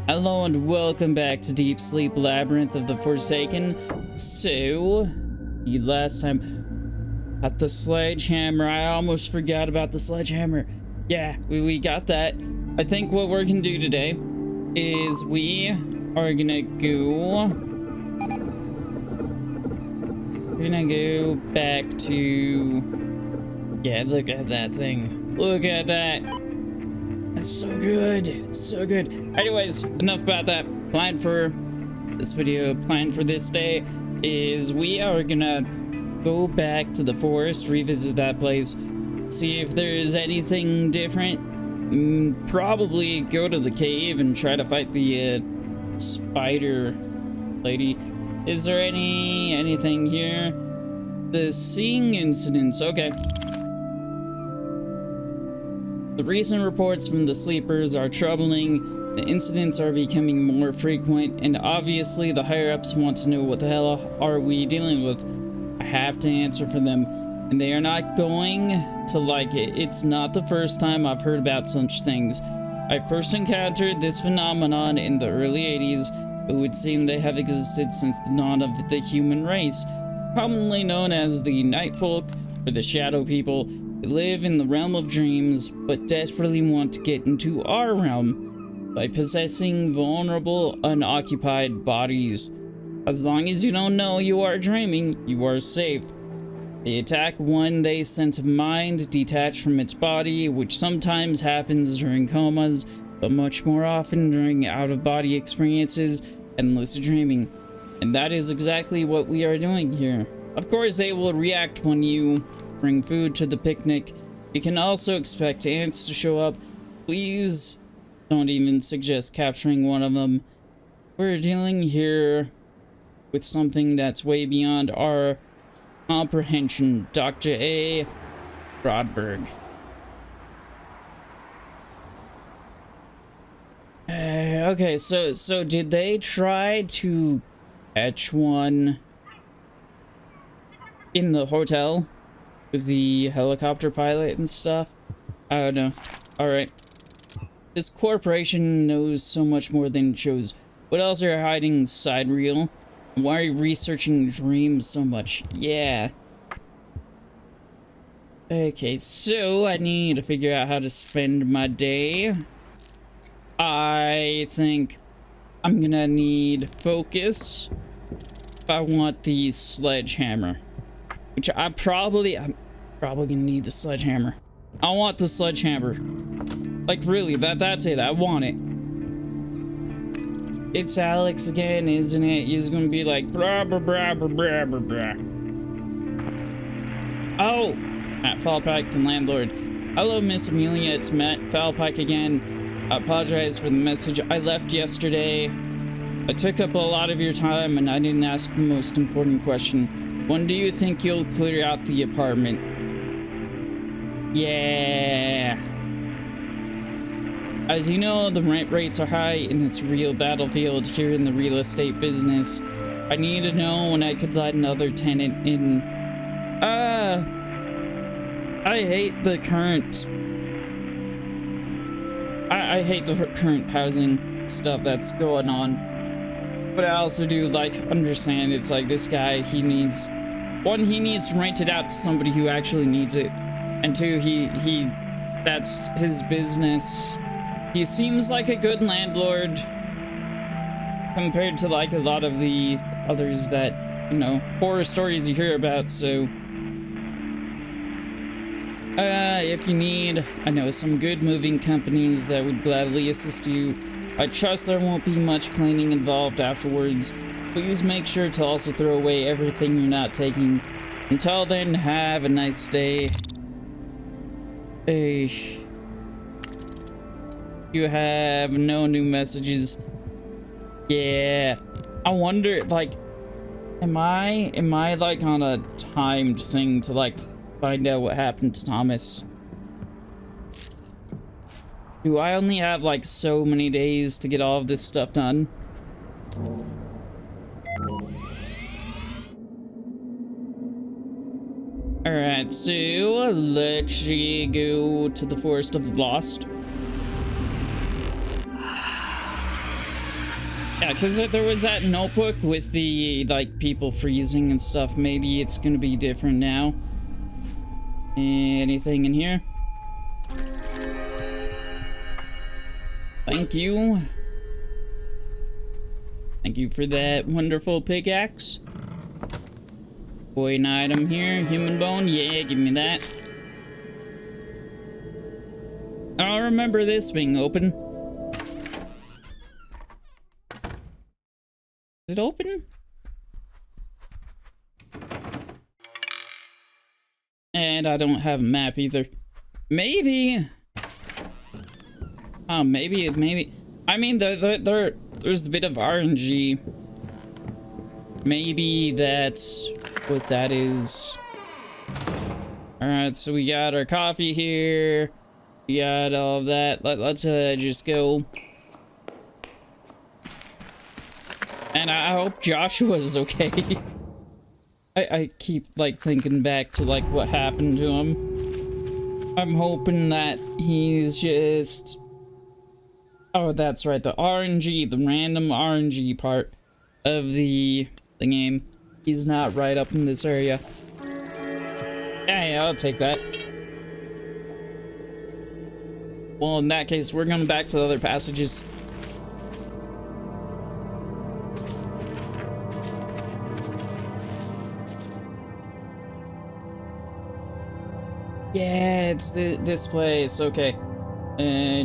Hello and welcome back to Deep Sleep Labyrinth of the Forsaken. So, the last time at the sledgehammer, I almost forgot about the sledgehammer. Yeah, we got that. I think what we're gonna do today is we are gonna go back to, yeah, look at that thing. Look at that. That's so good. So good. Anyways, enough about that. Plan for this video, plan for this day is we are gonna go back to the forest, revisit that place, see if there's anything different. Probably go to the cave and try to fight the spider lady. Is there anything here? The seeing incidents. Okay. The recent reports from the sleepers are troubling. The incidents are becoming more frequent, and obviously the higher-ups want to know what the hell are we dealing with. I have to answer for them, and they are not going to like it. It's not the first time I've heard about such things. I first encountered this phenomenon in the early 80s. It would seem they have existed since the dawn of the human race, commonly known as the Night Folk or the Shadow People. They live in the realm of dreams, but desperately want to get into our realm by possessing vulnerable, unoccupied bodies. As long as you don't know you are dreaming, you are safe. They attack when they sense a mind detached from its body, which sometimes happens during comas, but much more often during out-of-body experiences and lucid dreaming. And that is exactly what we are doing here. Of course, they will react when you bring food to the picnic. You can also expect ants to show up. Please don't even suggest capturing one of them. We're dealing here with something that's way beyond our comprehension. Dr. A. Rodberg. Okay, so did they try to catch one in the hotel with the helicopter pilot and stuff? I don't know. Alright. This corporation knows so much more than it shows. What else are you hiding inside real? Why are you researching dreams so much? Yeah. Okay, so I need to figure out how to spend my day. I think I'm gonna need focus if I want the sledgehammer. Which I'm probably gonna need the sledgehammer. I want the sledgehammer. Like really, that's it. I want it. It's Alex again, isn't it? He's gonna be like blah blah blah blah blah blah blah. Oh, Matt Falpike, the landlord. Hello, Miss Amelia. It's Matt Falpike again. I apologize for the message I left yesterday. I took up a lot of your time and I didn't ask the most important question. When do you think you'll clear out the apartment? Yeah. As you know, the rent rates are high and it's a real battlefield here in the real estate business. I need to know when I could let another tenant in. I hate the current... I hate the current housing stuff that's going on. But I also do, like, understand it's like this guy, he needs... One, he needs to rent it out to somebody who actually needs it. And two, that's his business. He seems like a good landlord compared to, like, a lot of the others that, you know, horror stories you hear about, so... if you need, I know some good moving companies that would gladly assist you. I trust there won't be much cleaning involved afterwards. Please make sure to also throw away everything you're not taking. Until then, have a nice day. You have no new messages. Yeah. I wonder, like, am I like on a timed thing to like find out what happened to Thomas? Do I only have like so many days to get all of this stuff done? Alright, so let's go to the Forest of the Lost. Yeah, because there was that notebook with the, like, people freezing and stuff. Maybe it's gonna be different now. Anything in here? Thank you. Thank you for that wonderful pickaxe. An item here. Human bone. Yeah, give me that. I don't remember this being open. Is it open? And I don't have a map either. Maybe. Oh, maybe. I mean, there's a bit of RNG. Maybe that's what that is. Alright, so we got our coffee here. We got all of that. Let's just go. And I hope Joshua's okay. I keep, like, thinking back to, like, what happened to him. I'm hoping that he's just... Oh, that's right, the RNG, the random RNG part of the game. He's not right up in this area. Yeah, I'll take that. Well, in that case, we're going back to the other passages. Yeah, it's this place. Okay.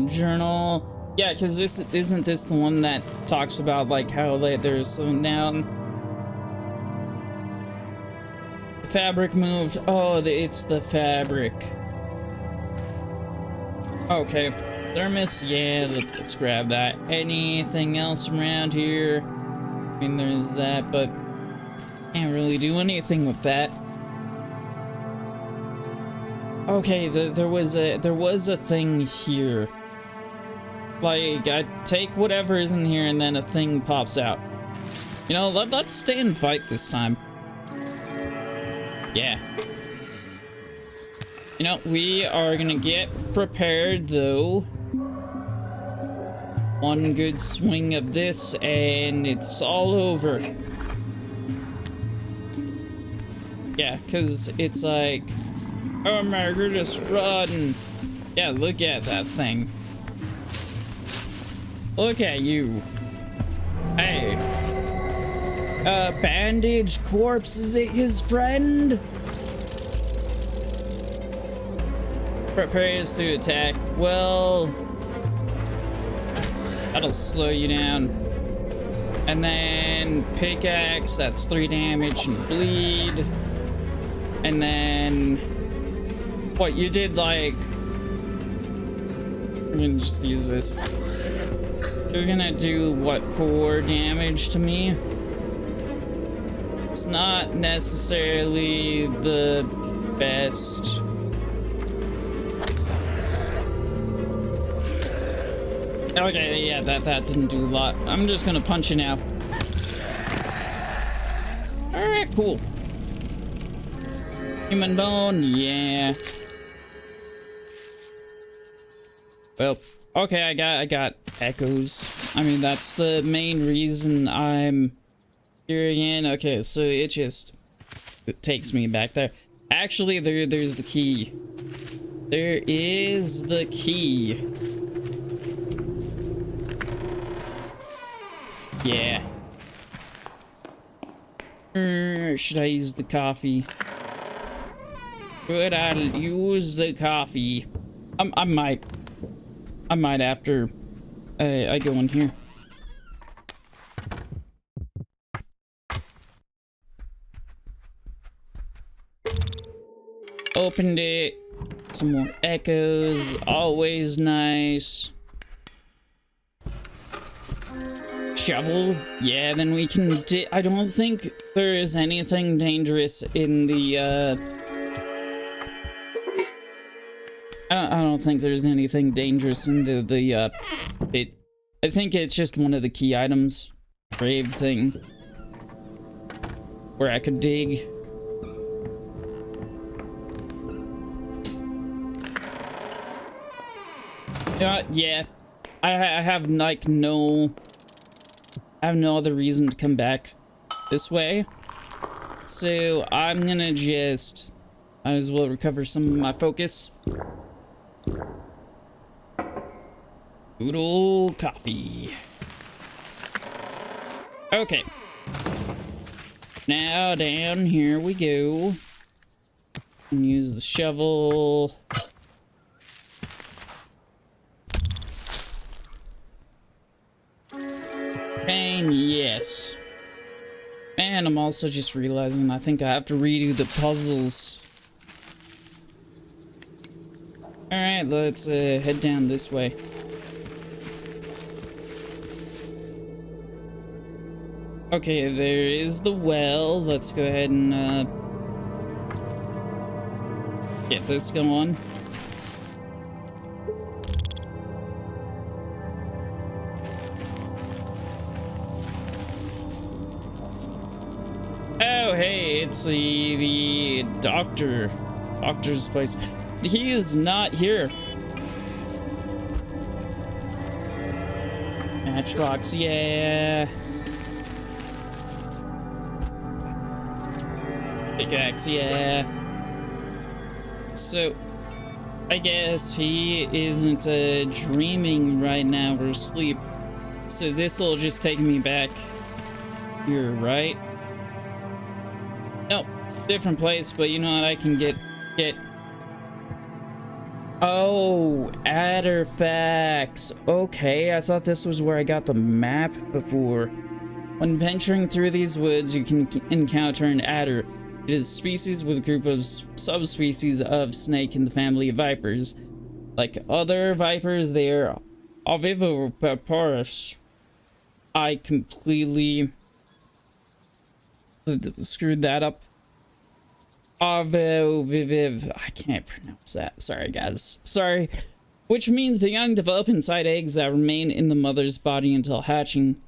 Journal. Yeah, because isn't this the one that talks about, like, how they're slowing down? The fabric moved. Oh, it's the fabric. Okay. Thermos. Yeah, let's grab that. Anything else around here? I mean, there's that, but can't really do anything with that. Okay, there was a thing here. Like, I take whatever is in here and then a thing pops out. You know, let's stay and fight this time. Yeah. You know, we are gonna get prepared though. One good swing of this and it's all over. Yeah, because it's like, oh my goodness, run! Yeah, look at that thing. Look at you. Hey. Bandaged corpse, is it his friend? Prepares to attack. Well, that'll slow you down. And then pickaxe, that's 3 damage and bleed. And then what you did, like, we're gonna just use this. You're gonna do what, 4 damage to me? It's not necessarily the best. Okay, yeah, that didn't do a lot. I'm just gonna punch you now. Alright, cool. Human bone, yeah. Well, okay, I got echoes. I mean, that's the main reason I'm here again. Okay, so it takes me back there. Actually, there's the key. There is the key. Yeah. Should I use the coffee? Should I use the coffee? I might after I go in here. Opened it. Some more echoes. Always nice. Shovel. Yeah, then we can I don't think there is anything dangerous in the, I don't think there's anything dangerous in I think it's just one of the key items. Grave thing. Where I could dig. Yeah. I have, like, no... I have no other reason to come back this way. So I'm gonna just, might as well recover some of my focus. Good old coffee. Okay. Now down here we go. And use the shovel. And yes. And I'm also just realizing I think I have to redo the puzzles. Alright, let's head down this way. Okay, there is the well. Let's go ahead and get this going. Oh, hey, it's the doctor's place. He is not here. Matchbox, yeah. Pickaxe, yeah. So, I guess he isn't dreaming right now or asleep. So this will just take me back here, right? Nope, different place, but you know what, I can get... Oh, artifacts. Okay, I thought this was where I got the map before. When venturing through these woods, you can encounter an adder. It is a species with a group of subspecies of snake in the family of vipers. Like other vipers, they are oviviparous. I completely screwed that up. Oviviv. I can't pronounce that. Sorry, guys. Sorry. Which means the young develop inside eggs that remain in the mother's body until hatching.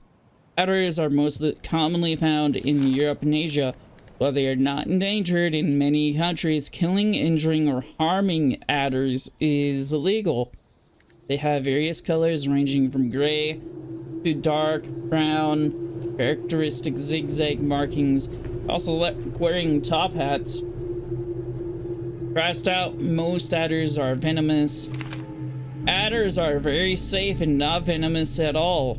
Adders are most commonly found in Europe and Asia. While they are not endangered in many countries, killing, injuring, or harming adders is illegal. They have various colors ranging from gray to dark brown, characteristic zigzag markings, also wearing top hats. Crossed out, most adders are venomous. Adders are very safe and not venomous at all.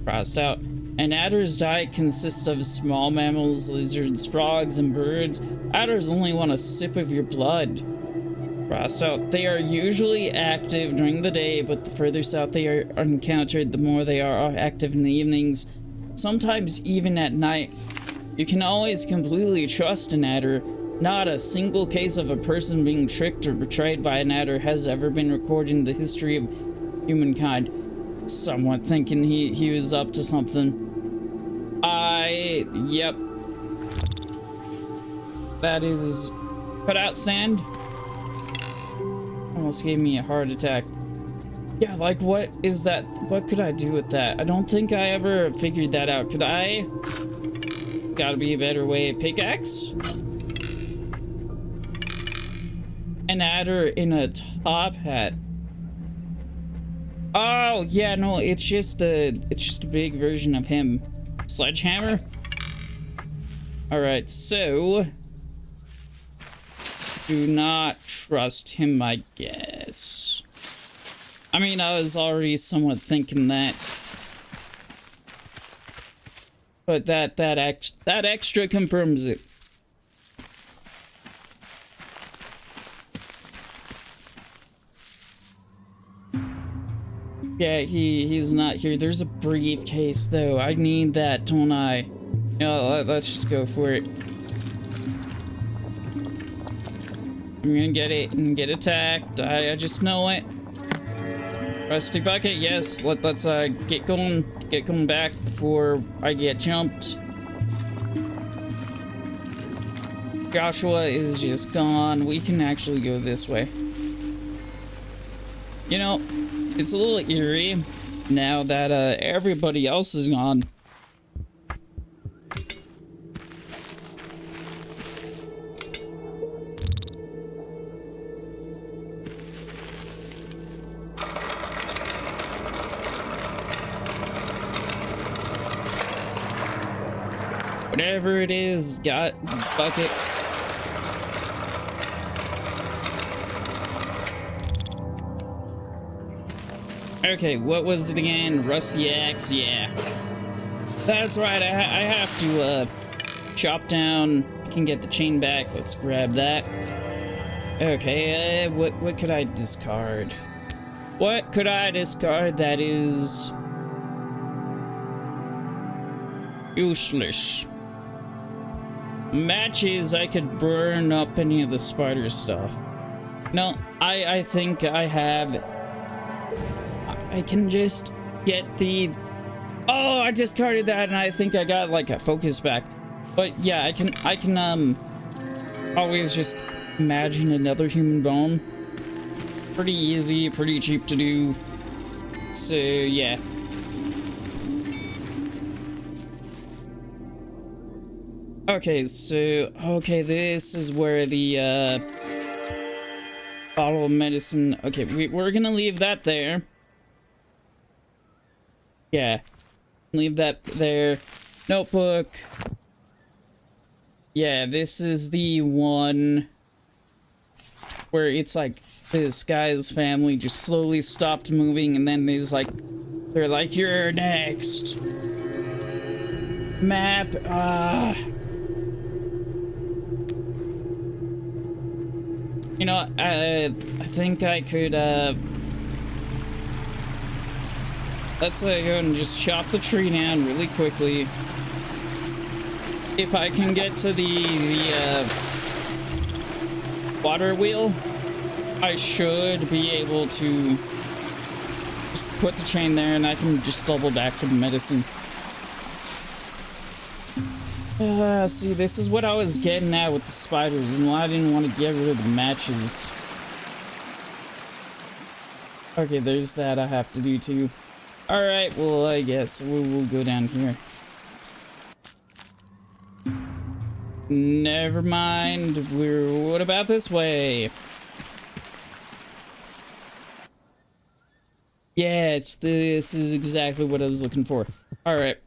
Crossed out. An adder's diet consists of small mammals, lizards, frogs, and birds. Adders only want a sip of your blood. Crossed out. They are usually active during the day, but the further south they are encountered, the more they are active in the evenings, sometimes even at night. You can always completely trust an adder. Not a single case of a person being tricked or betrayed by an adder has ever been recorded in the history of humankind. Somewhat thinking he was up to something. Yep. That is put out stand. Almost gave me a heart attack. Yeah, like what is that? What could I do with that? I don't think I ever figured that out. Could I? Gotta be a better way. Pickaxe? An adder in a top hat. Oh, yeah, no, it's just a big version of him. Sledgehammer? Alright, so do not trust him, I guess. I mean, I was already somewhat thinking that. But that extra confirms it. Yeah, he's not here. There's a briefcase, though. I need that, don't I? Yeah, let's just go for it. I'm gonna get it and get attacked. I just know it. Rusty bucket, yes. Let's get going back before I get jumped. Joshua is just gone. We can actually go this way. You know, it's a little eerie now that everybody else is gone. Whatever it is, got bucket. Okay, what was it again? Rusty axe, yeah. That's right, I have to chop down. I can get the chain back. Let's grab that. Okay, what could I discard? What could I discard that is useless? Matches, I could burn up any of the spider stuff. No, I think I have. I can just get the. Oh, I discarded that, and I think I got like a focus back. But yeah, I can always just imagine another human bone. Pretty easy, pretty cheap to do. So yeah. Okay, this is where the bottle of medicine. Okay, we're gonna leave that there. Yeah, leave that there. Notebook. Yeah, this is the one where it's like this guy's family just slowly stopped moving, and then they're like, you're next. Map. You know, I think I could, let's go and just chop the tree down really quickly. If I can get to the water wheel, I should be able to just put the chain there, and I can just double back for the medicine. See, this is what I was getting at with the spiders, and why I didn't want to get rid of the matches. Okay, there's that I have to do too. Alright, well, I guess we'll go down here. Never mind, what about this way? Yeah, this is exactly what I was looking for. Alright.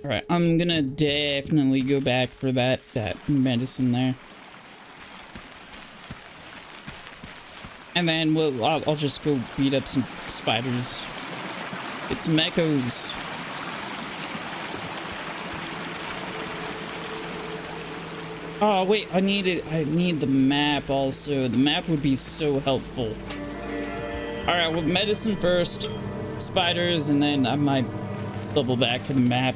Alright, I'm gonna definitely go back for that medicine there. And then I'll just go beat up some spiders. It's mechos. Oh wait, I need the map also. The map would be so helpful. Alright, well, medicine first, spiders, and then I might double back for the map.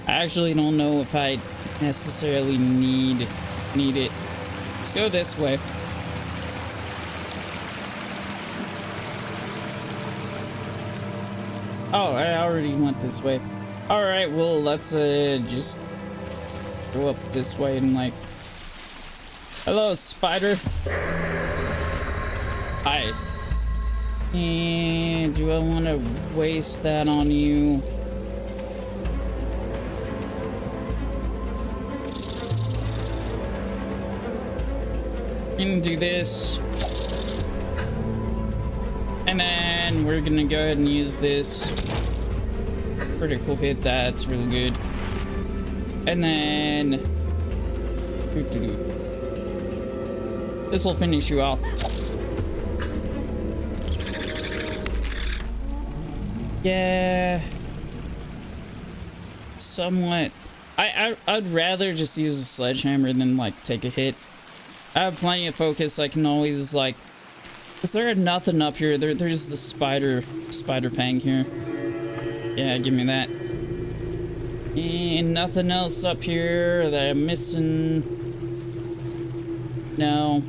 I actually don't know if I necessarily need it. Let's go this way. Oh, I already went this way. Alright, well, let's just go up this way and like... Hello, spider. Hi. And do I want to waste that on you? Gonna do this. And then we're gonna go ahead and use this. Critical hit, that's really good. And then... this will finish you off. Yeah. Somewhat. I'd rather just use a sledgehammer than like take a hit. I have plenty of focus. I can always like... Is there nothing up here? There's the spider fang here. Yeah, give me that. And nothing else up here that I'm missing. No.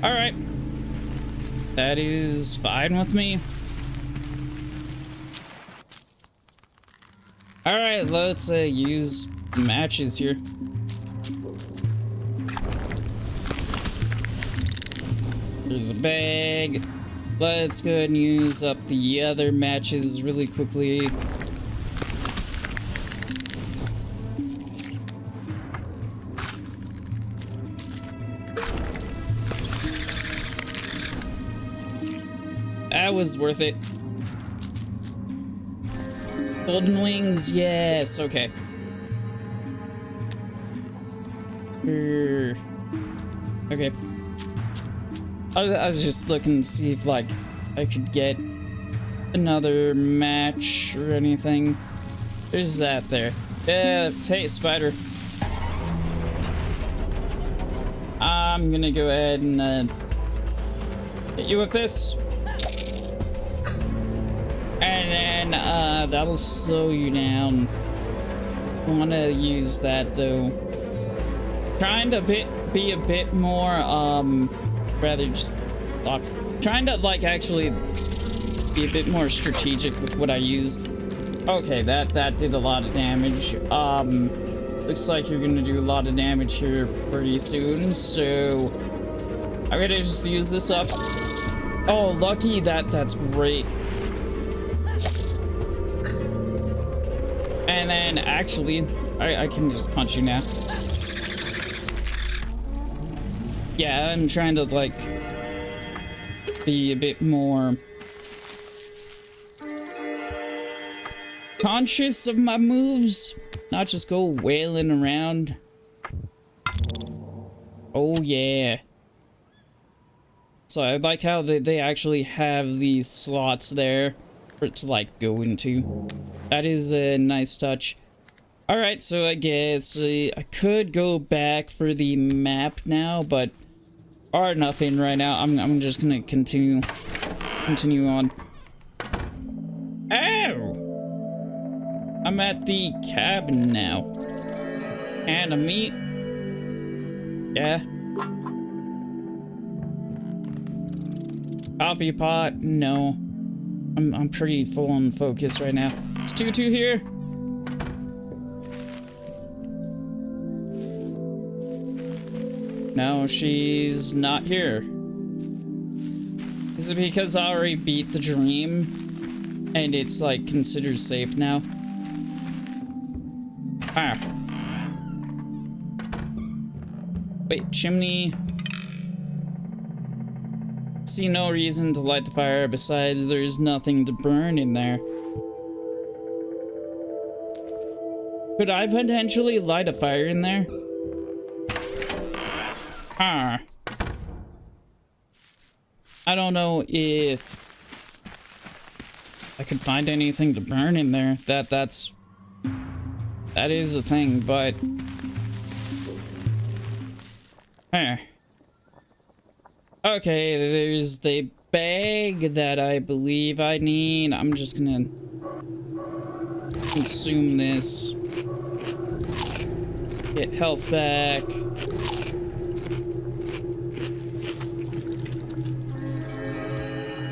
Alright. That is fine with me. Alright, let's use matches here. There's a bag. Let's go ahead and use up the other matches really quickly. That was worth it. Golden wings, yes, okay. Okay. I was just looking to see if, like, I could get another match or anything. There's that there. Yeah, hey, spider. I'm gonna go ahead and hit you with this. And then that'll slow you down. I wanna use that though. Trying to be a bit more rather just trying to like actually be a bit more strategic with what I use. Okay, that did a lot of damage. Looks like you're gonna do a lot of damage here pretty soon, so I'm gonna just use this up. Oh, lucky, that's great. And then actually, I can just punch you now. Yeah, I'm trying to like be a bit more conscious of my moves, not just go wailing around. Oh yeah. So I like how they actually have these slots there for it to like go into. That is a nice touch. Alright, so I guess I could go back for the map now, but nothing right now. I'm just gonna continue on. Ow! I'm at the cabin now. And a meat. Yeah. Coffee pot. No. I'm pretty full on focus right now. Is Tutu here? No, she's not here. Is it because I already beat the dream and it's like considered safe now? Ah. Wait, chimney. See no reason to light the fire, besides there's nothing to burn in there. Could I potentially light a fire in there? Ah. I don't know if I could find anything to burn in there. That is a thing, but okay, there's the bag that I believe I need. I'm just gonna consume this. Get health back.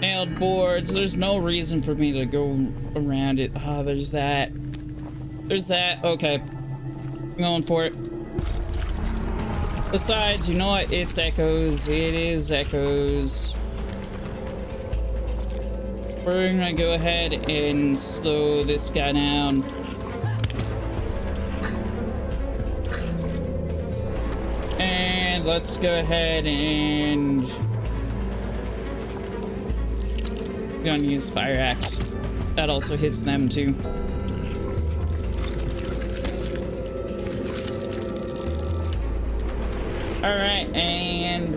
Nailed boards. There's no reason for me to go around it. Ah, there's that. There's that. Okay. I'm going for it. Besides, you know what? It's echoes. It is echoes. We're gonna go ahead and slow this guy down. And let's go ahead and gonna use fire axe. That also hits them too. Alright, and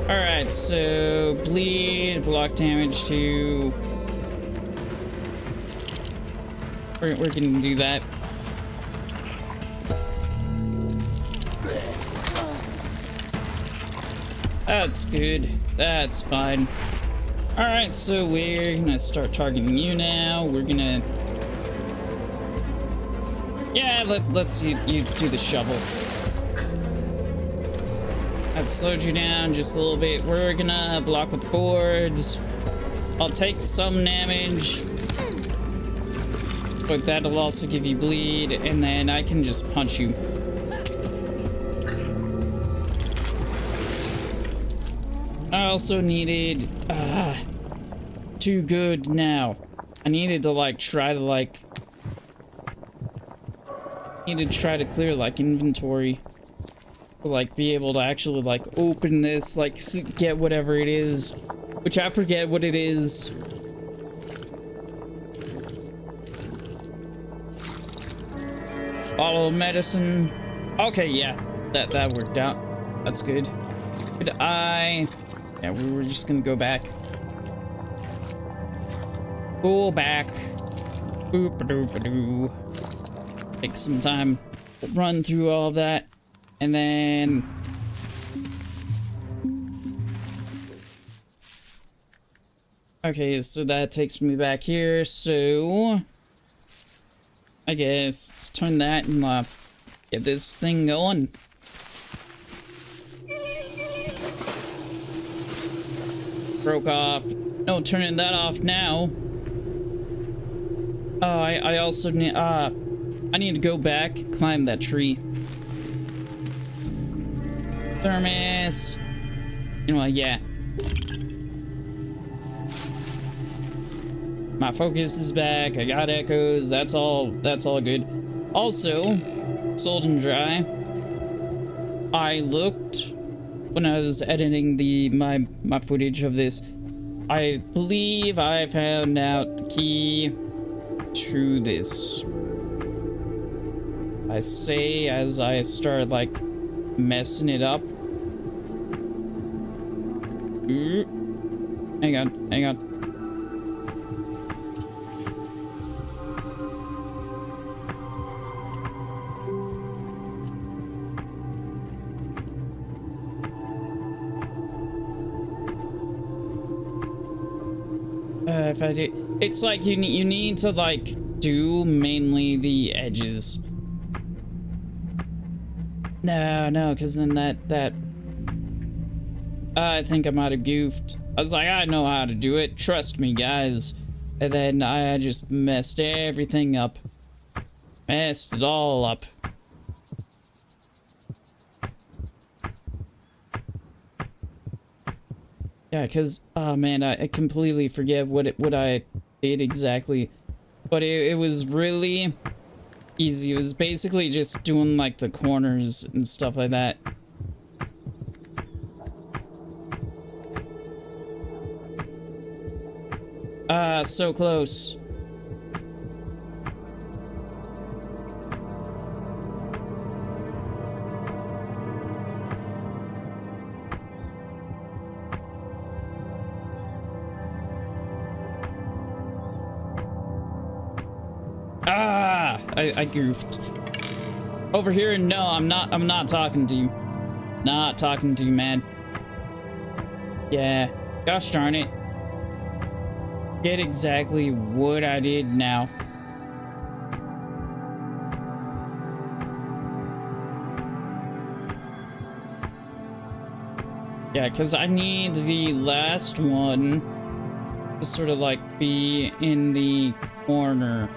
alright, so bleed, block damage to. We're gonna do that. That's good. That's fine. Alright, so we're gonna start targeting you now. We're gonna... Yeah, let's you do the shovel. That slowed you down just a little bit. We're gonna block with boards. I'll take some damage. But that'll also give you bleed, and then I can just punch you. I also needed too good now. I needed to like try to clear like inventory. like be able to actually like open this, like get whatever it is, which I forget what it is. Bottle of medicine. Okay, yeah, that worked out. That's good. Yeah, we were just gonna go back. Go back. Boop-a-doop-a-doo. Take some time to run through all that, and then okay, so that takes me back here. So I guess let's turn that and get this thing going. Broke off. No, turning that off now. Oh, I also need, I need to go back, climb that tree. Thermos. You know what, yeah. My focus is back, I got echoes, that's all good. Also, Salt and Dry, I looked when I was editing my footage of this. I believe I found out the key to this. I say as I start like messing it up. Ooh. Hang on. If I do, it's like you need to like do mainly the edges. No, because then that I think I might have goofed. I was like, I know how to do it. Trust me, guys. And then I just messed everything up. Messed it all up. Yeah, because, oh man, I completely forget what I did exactly. But it was really easy. It was basically just doing, like, the corners and stuff like that. Ah, so close. Ah, I goofed. Over here, no, I'm not talking to you. Not talking to you, man. Yeah, gosh darn it. Get exactly what I did now. Yeah, because I need the last one to sort of like be in the corner.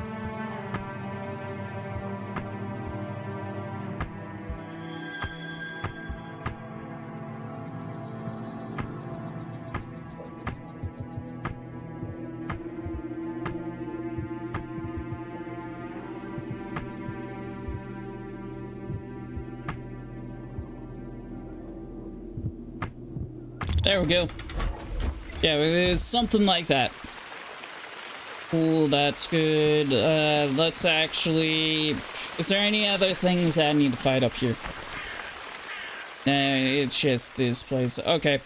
There we go. Yeah, it's something like that. Cool, that's good. Let's actually... Is there any other things that I need to fight up here? Nah, it's just this place. Okay.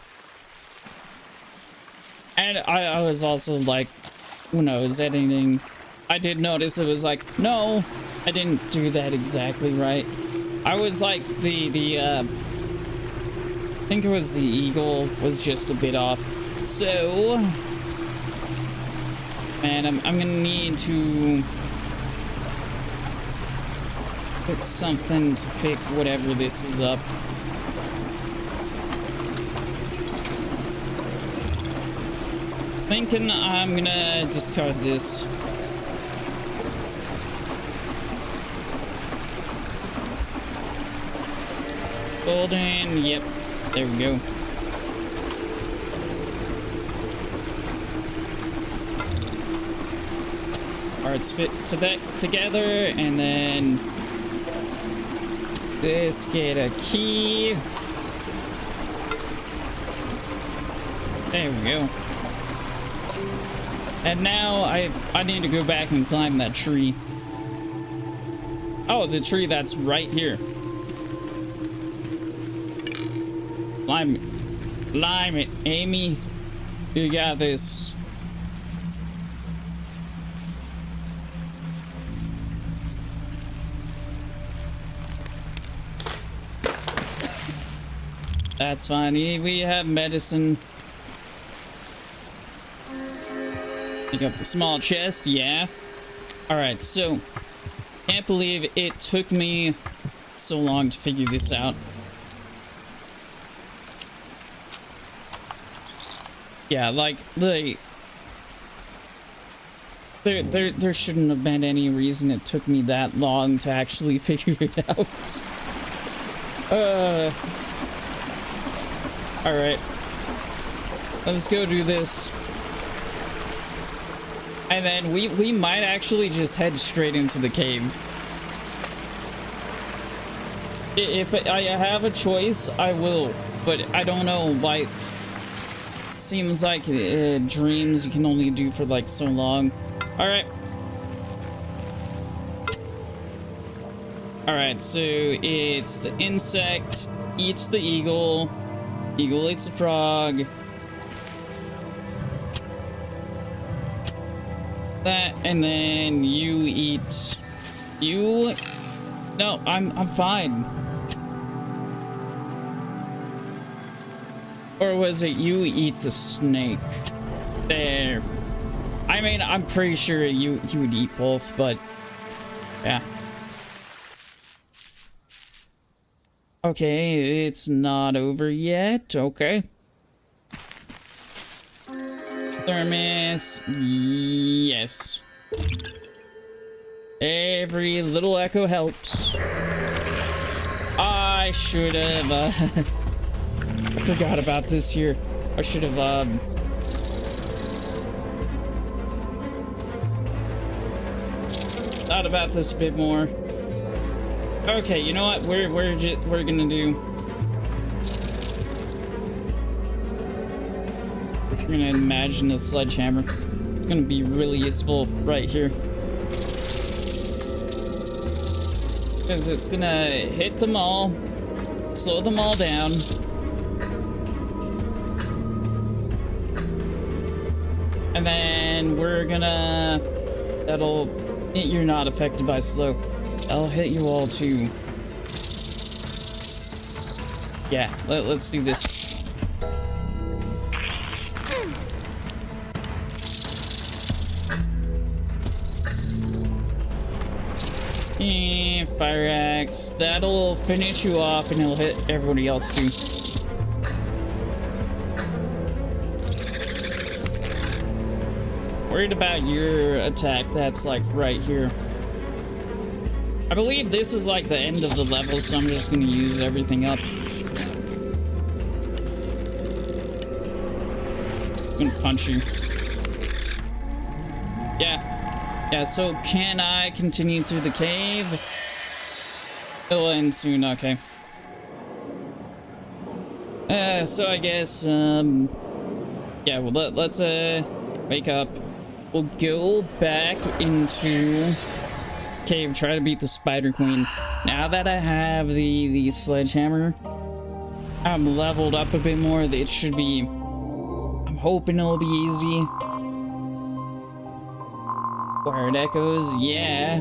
And I was also like, when I was editing, I did notice it was like, no, I didn't do that exactly right. I was like, I think it was the eagle was just a bit off. So, man, I'm gonna need to put something to pick whatever this is up. Thinking I'm gonna discard this. Golden, yep. There we go. Parts fit to that together, and then this, get a key. There we go. And now I need to go back and climb that tree. Oh, the tree that's right here. Climb it. Climb it, Amy. You got this. That's fine. We have medicine. Pick up the small chest, yeah. Alright, so can't believe it took me so long to figure this out. Yeah, like there shouldn't have been any reason it took me that long to actually figure it out. Alright. Let's go do this. And then we might actually just head straight into the cave. If I have a choice, I will. But I don't know, like... It seems like dreams you can only do for like so long. Alright. Alright, so it's the insect eats the eagle. Eagle eats the frog. That, and then you eat... You... No, I'm fine. Or was it you eat the snake? There. I mean, I'm pretty sure you would eat both, but... Yeah. Okay, it's not over yet. Okay. Thermos. Yes. Every little echo helps. I should have, I forgot about this here. I should have, thought about this a bit more. Okay, you know what? We're gonna do... We're gonna imagine a sledgehammer. It's gonna be really useful right here. Because it's gonna hit them all, slow them all down. And then we're gonna... You're not affected by slow. I'll hit you all too. Yeah, let's do this. Fire axe. That'll finish you off and it'll hit everybody else too. Worried about your attack that's like right here. I believe this is like the end of the level, so I'm just gonna use everything up. I'm gonna punch you. Yeah, so can I continue through the cave? It'll end soon, okay. So I guess, yeah, well, let's, wake up. We'll go back into cave, try to beat the Spider Queen. Now that I have the sledgehammer, I'm leveled up a bit more. It should be, I'm hoping it'll be easy. Wired echoes, yeah.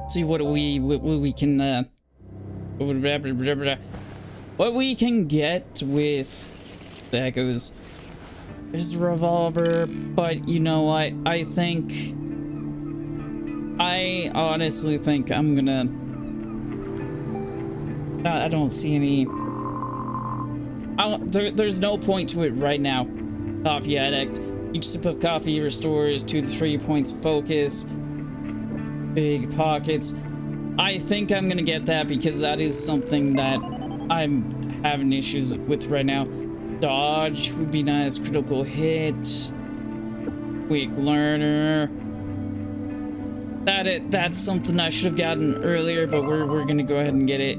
See what we can what we can get with the echoes. There's the revolver, but you know what? I honestly think I'm gonna... I don't see any... there's no point to it right now. Coffee addict. Each sip of coffee restores 2 to 3 points of focus. Big pockets. I think I'm gonna get that because that is something that I'm having issues with right now. Dodge would be nice. Critical hit. Quick learner. That's something I should have gotten earlier, but we're gonna go ahead and get it.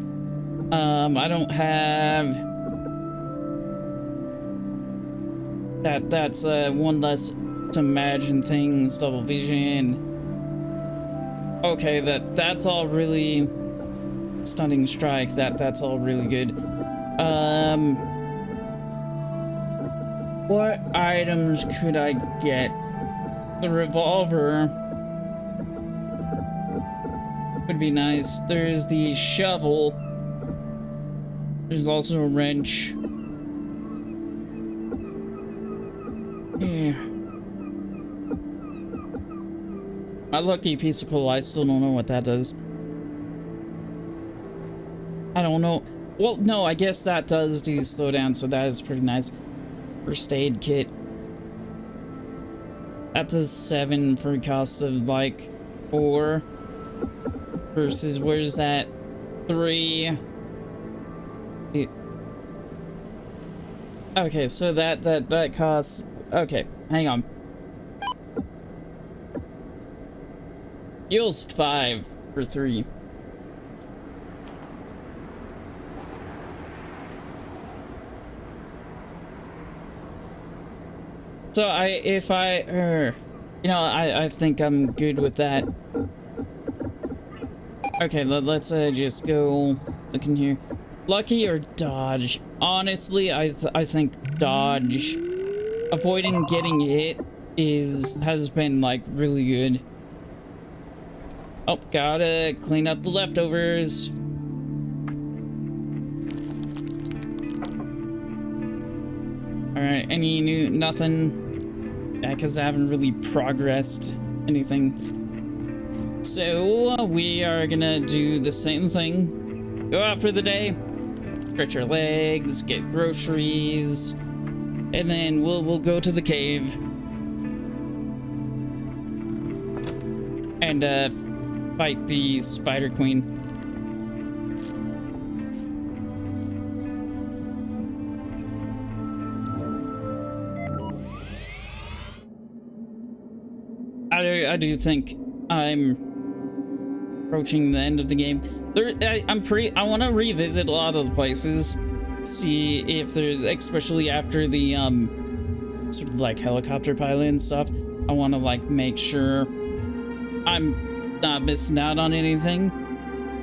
I don't have that. That's one less to imagine things, double vision. Okay, that's all really stunning strike. That's all really good. What items could I get? The revolver would be nice. There's the shovel. There's also a wrench. Yeah. My lucky piece of coal, I still don't know what that does. I don't know. Well, no, I guess that does do slow down, so that is pretty nice. First aid kit. That does 7 for a cost of like 4. Versus, where's that? 3. Okay, so that costs. Okay, hang on. Heals 5 for 3. So I think I'm good with that. Okay, let's just go look in here. Lucky or dodge? Honestly, I think dodge. Avoiding getting hit has been like really good. Oh, gotta clean up the leftovers. Alright, any new nothing? Yeah, because I haven't really progressed anything. So we are gonna do the same thing. Go out for the day, stretch our legs, get groceries, and then we'll go to the cave and fight the Spider Queen. I do think I'm approaching the end of the game. I want to revisit a lot of the places, see if there's, especially after the sort of like helicopter pilot and stuff. I want to like make sure I'm not missing out on anything.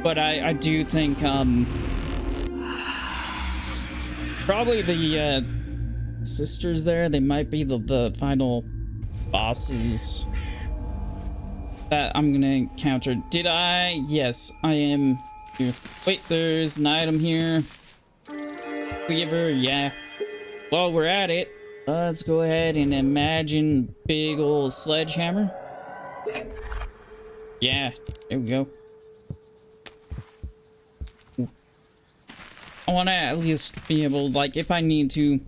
But I do think probably the sisters there, they might be the final bosses that I'm gonna encounter. Did I? Yes, I am here. Wait, there's an item here. Cleaver, yeah. While we're at it, let's go ahead and imagine big old sledgehammer. Yeah, there we go. I want to at least be able, like, if I need to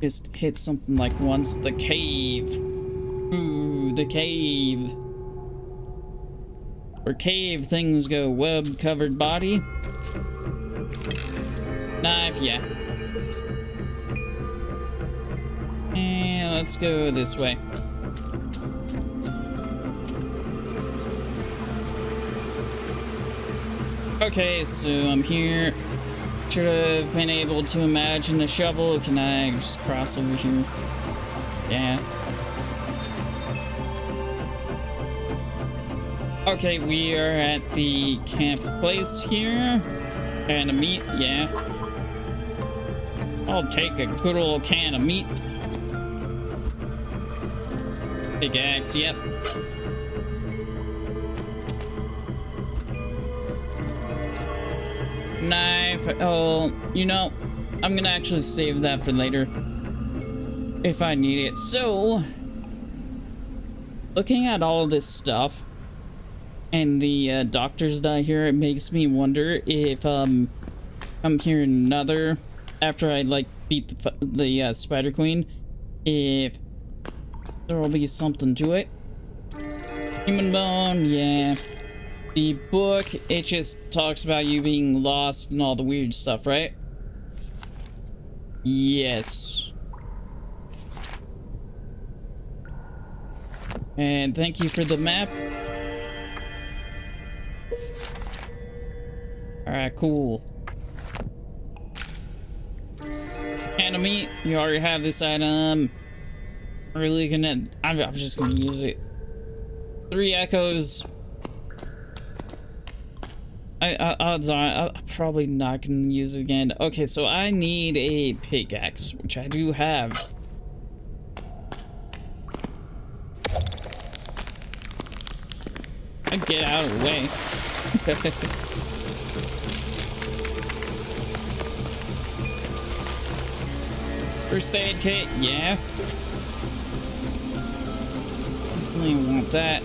just hit something like once. The cave. Ooh, the cave. Where cave things go. Web covered body. Knife, yeah. And let's go this way. Okay, so I'm here. Should have been able to imagine a shovel. Can I just cross over here? Yeah. Okay, we are at the camp place here. And a meat, yeah. I'll take a good old can of meat. Pickaxe, yep. Knife. Oh, you know, I'm gonna actually save that for later if I need it. So, looking at all of this stuff and the doctors die here, it makes me wonder if I'm here another after I like beat the Spider Queen, if there will be something to it. Human bone, yeah. The book, it just talks about you being lost and all the weird stuff, right? Yes. And thank you for the map. Alright, cool. Handle meat. You already have this item. Really gonna... I'm just gonna use it. 3 echoes. Odds are I'm probably not gonna use it again. Okay, so I need a pickaxe, which I do have. Get out of the way. First aid kit, yeah. Definitely want that.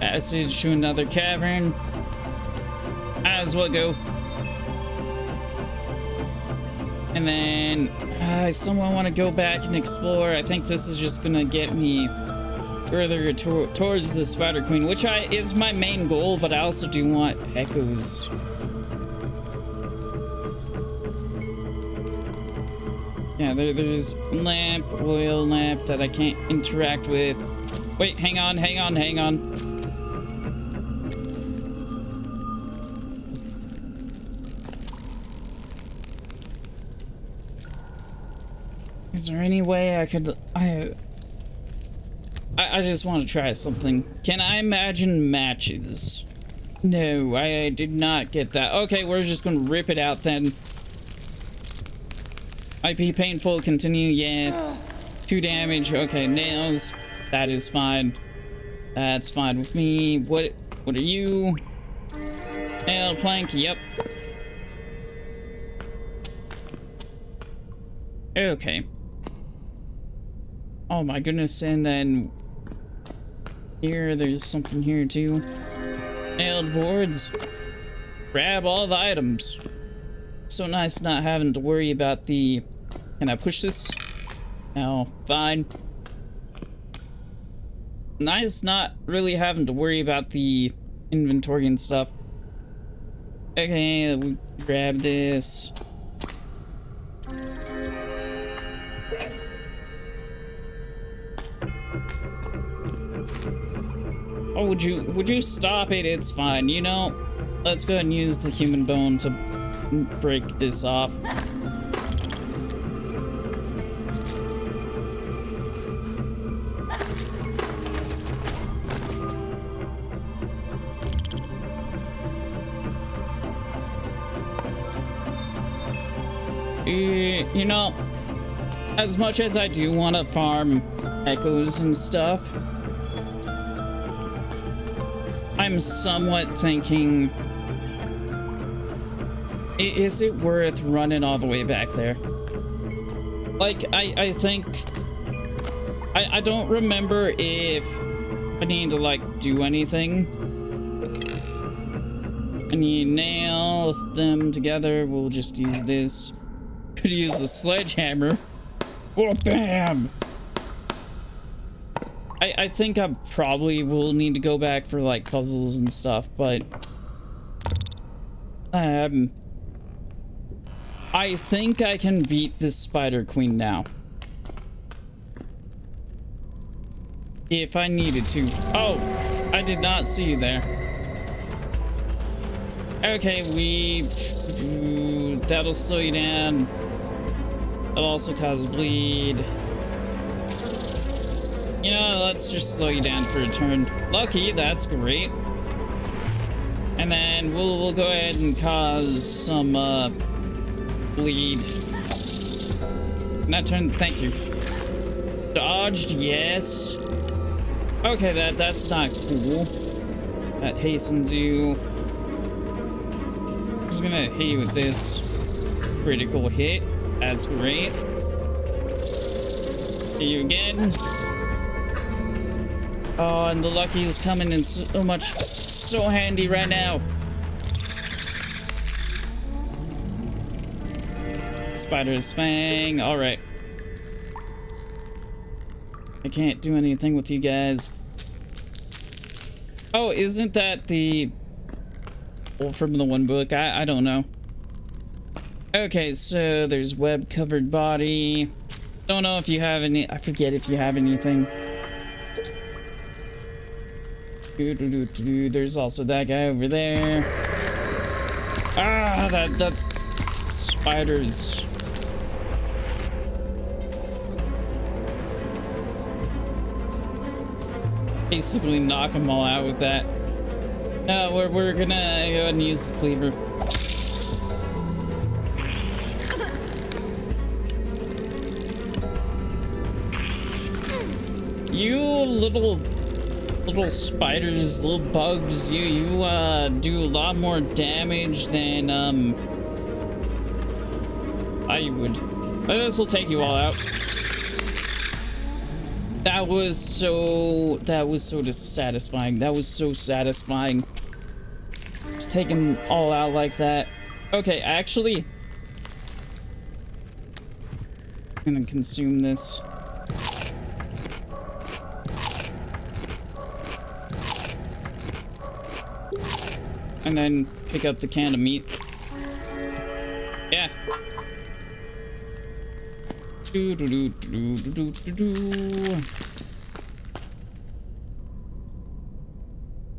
Passage to another cavern. Might as well go. And then I somewhat want to go back and explore. I think this is just gonna get me further towards the Spider Queen, which is my main goal, but I also do want echoes. Yeah, there's lamp, oil lamp that I can't interact with. Wait, hang on. Is there any way I could... I just want to try something. Can I imagine matches? No, I did not get that. Okay, we're just gonna rip it out then. Might be painful. Continue. Yeah. 2 damage. Okay, nails. That is fine. That's fine with me. What are you? Nail plank. Yep. Okay. Oh my goodness, and then there's something here too. Nailed boards. Grab all the items. So nice not having to worry about the... Can I push this? No, fine. Nice not really having to worry about the inventory and stuff. Okay, we grab this. Oh, would you stop it? It's fine. You know, let's go ahead and use the human bone to break this off. You know, as much as I do want to farm echoes and stuff, I'm somewhat thinking, is it worth running all the way back there? Like, I think, I don't remember if I need to, like, do anything. I need to nail them together. We'll just use this. Could use the sledgehammer. Oh, bam! I think I probably will need to go back for like puzzles and stuff, but I think I can beat this Spider Queen now. If I needed to. Oh, I did not see you there. Okay, that'll slow you down. That'll also cause bleed. You know, let's just slow you down for a turn. Lucky, that's great. And then we'll go ahead and cause some bleed. Not turn. Thank you. Dodged, yes. Okay, that's not cool. That hastens you. I'm just gonna hit you with this critical hit. That's great. Hit you again. Oh, and the lucky is coming in so handy right now. Spider's fang. All right. I can't do anything with you guys. Oh, isn't that the... Well, from the one book? I don't know. Okay, so there's web-covered body. Don't know if you have any... I forget if you have anything. There's also that guy over there. Ah, that spiders. Basically knock them all out with that. No, we're gonna go ahead and use the cleaver. You little spiders, little bugs, you do a lot more damage than I would. This will take you all out. That was so dissatisfying. That was so satisfying. Just take them all out like that. Okay, actually, I'm gonna consume this. And then pick up the can of meat. Yeah.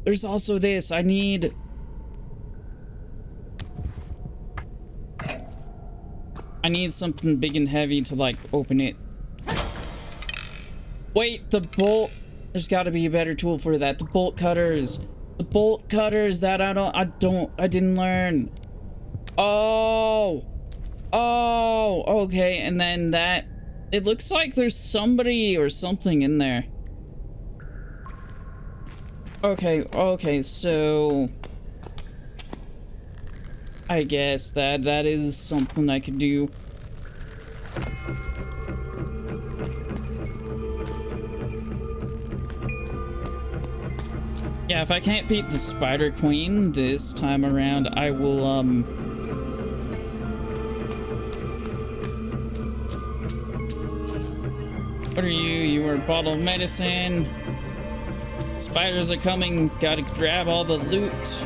There's also this. I need something big and heavy to like open it. Wait, the bolt. There's got to be a better tool for that. The bolt cutters. The bolt cutters that I didn't learn. Oh, okay. And then that, it looks like there's somebody or something in there. Okay, so I guess that is something I could do. Yeah, if I can't beat the Spider Queen this time around, I will, what are you? You are a bottle of medicine. Spiders are coming. Gotta grab all the loot.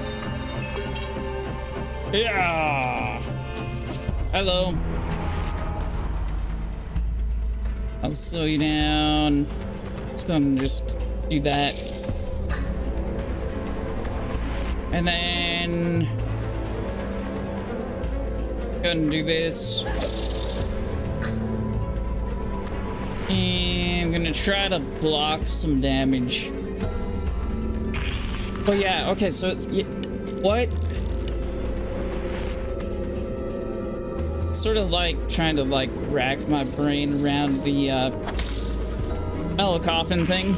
Yeah! Hello. I'll slow you down. Let's go and just do that. And then go ahead and do this. And I'm gonna try to block some damage. Oh yeah, okay, so what? Sort of like trying to like rack my brain around the metal coffin thing.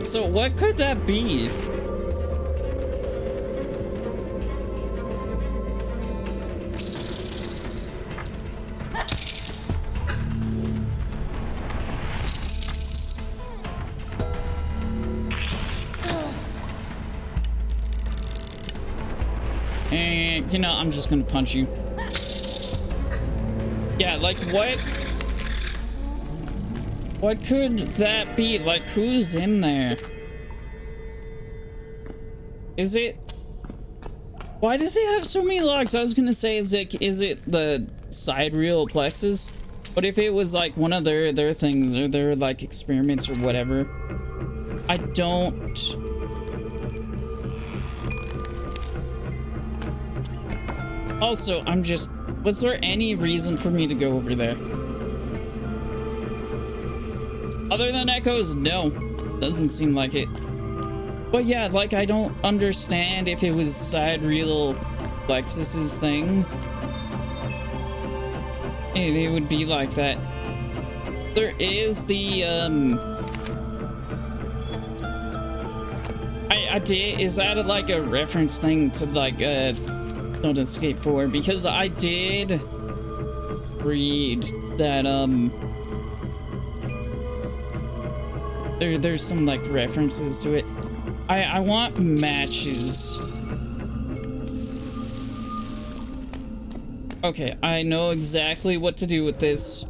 So what could that be? And you know, I'm just gonna punch you. Yeah, like what? What could that be? Like, who's in there? Is it? Why does it have so many locks? I was gonna say, is it the sidereal plexus? But if it was like one of their things or their like experiments or whatever, I don't. Also, I'm just. Was there any reason for me to go over there? Other than echoes, no. Doesn't seem like it. But yeah, like, I don't understand if it was sidereal plexus's thing. It would be like that. There is the, I did, is that like a reference thing to like, Don't Escape 4? Because I did read that, there's some like references to it. I want matches. Okay, I know exactly what to do with this.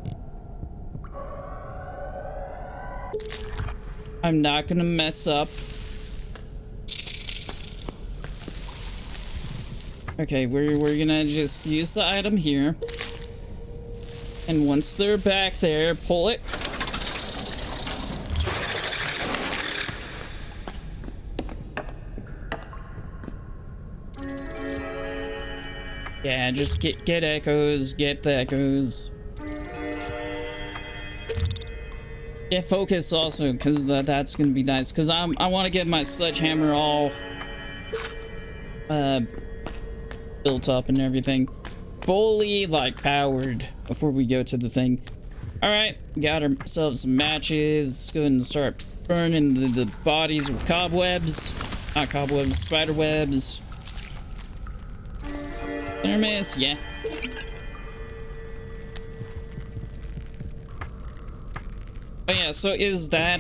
I'm not gonna mess up. Okay, we're gonna just use the item here. And once they're back there, pull it. Yeah, just get echoes, get the echoes. Yeah, focus also, because that's gonna be nice. Because I want to get my sledgehammer all built up and everything, fully like powered before we go to the thing. All right, got ourselves some matches. Let's go ahead and start burning the bodies with cobwebs, not cobwebs, spider webs. Thermos, yeah. Oh yeah, so is that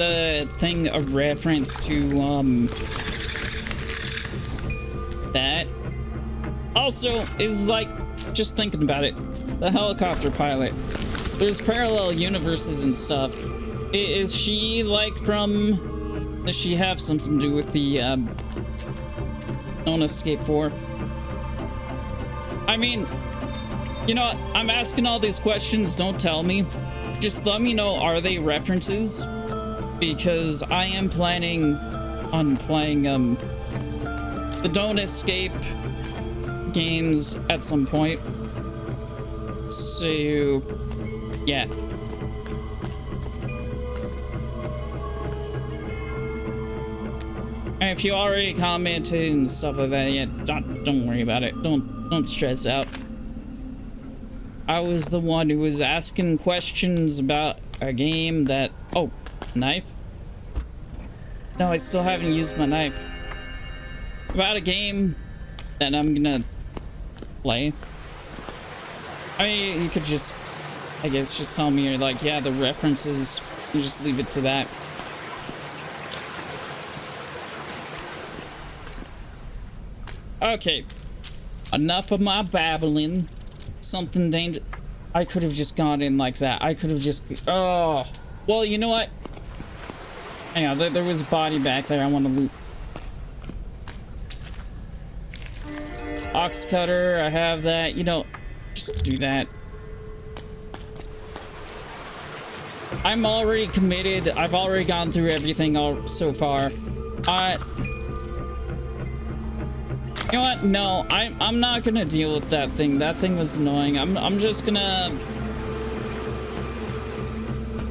thing a reference to that? Also, is like, just thinking about it, the helicopter pilot, there's parallel universes and stuff. Is she like from, does she have something to do with the Don't Escape 4? I mean, you know what? I'm asking all these questions, don't tell me. Just let me know, are they references? Because I am planning on playing the Don't Escape games at some point. So, yeah. And if you already commented and stuff like that, yeah, don't worry about it. Don't stress out. I was the one who was asking questions about a game that... Oh, knife? No, I still haven't used my knife. About a game that I'm gonna play. I mean, you could just, I guess, just tell me, like, yeah, the references, and just leave it to that. Okay. Enough of my babbling. Something dangerous. I could have just gone in like that. I could have just... Oh. Well, you know what? Hang on. There was a body back there I want to loot. Ox cutter. I have that. You know, just do that. I'm already committed. I've already gone through everything so far. You know what? No, I'm not gonna deal with that thing. That thing was annoying. I'm just gonna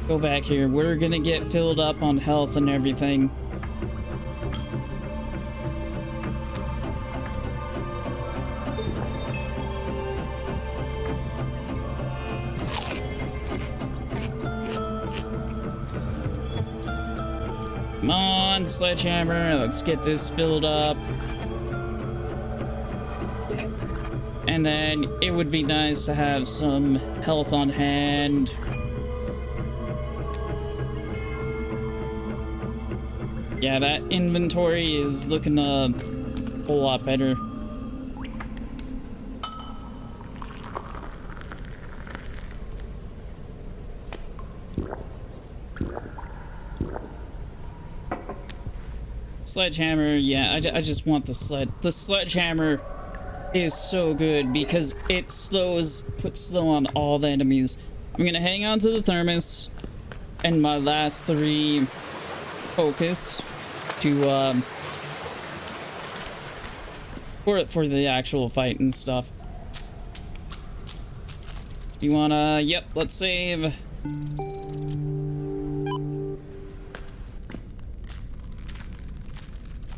go back here. We're gonna get filled up on health and everything. Come on, sledgehammer. Let's get this filled up. And then it would be nice to have some health on hand. Yeah, that inventory is looking a whole lot better. Sledgehammer, yeah, I just want the sledgehammer is so good because it puts slow on all the enemies. I'm gonna hang on to the thermos and my last 3 focus to for the actual fight and stuff. You wanna... Yep, let's save.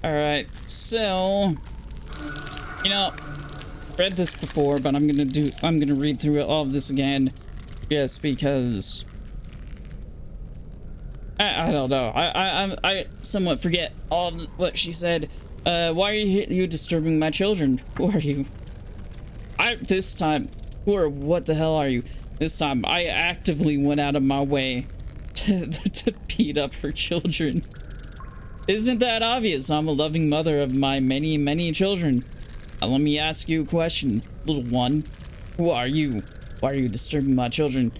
Alright, so... You know, read this before, but I'm gonna read through all of this again, just because I don't know. I somewhat forget all of what she said. Why are you disturbing my children? Who are you? This time, what the hell are you? This time, I actively went out of my way to beat up her children. Isn't that obvious? I'm a loving mother of my many, many children. Let me ask you a question, little one. Who are you? Why are you disturbing my children?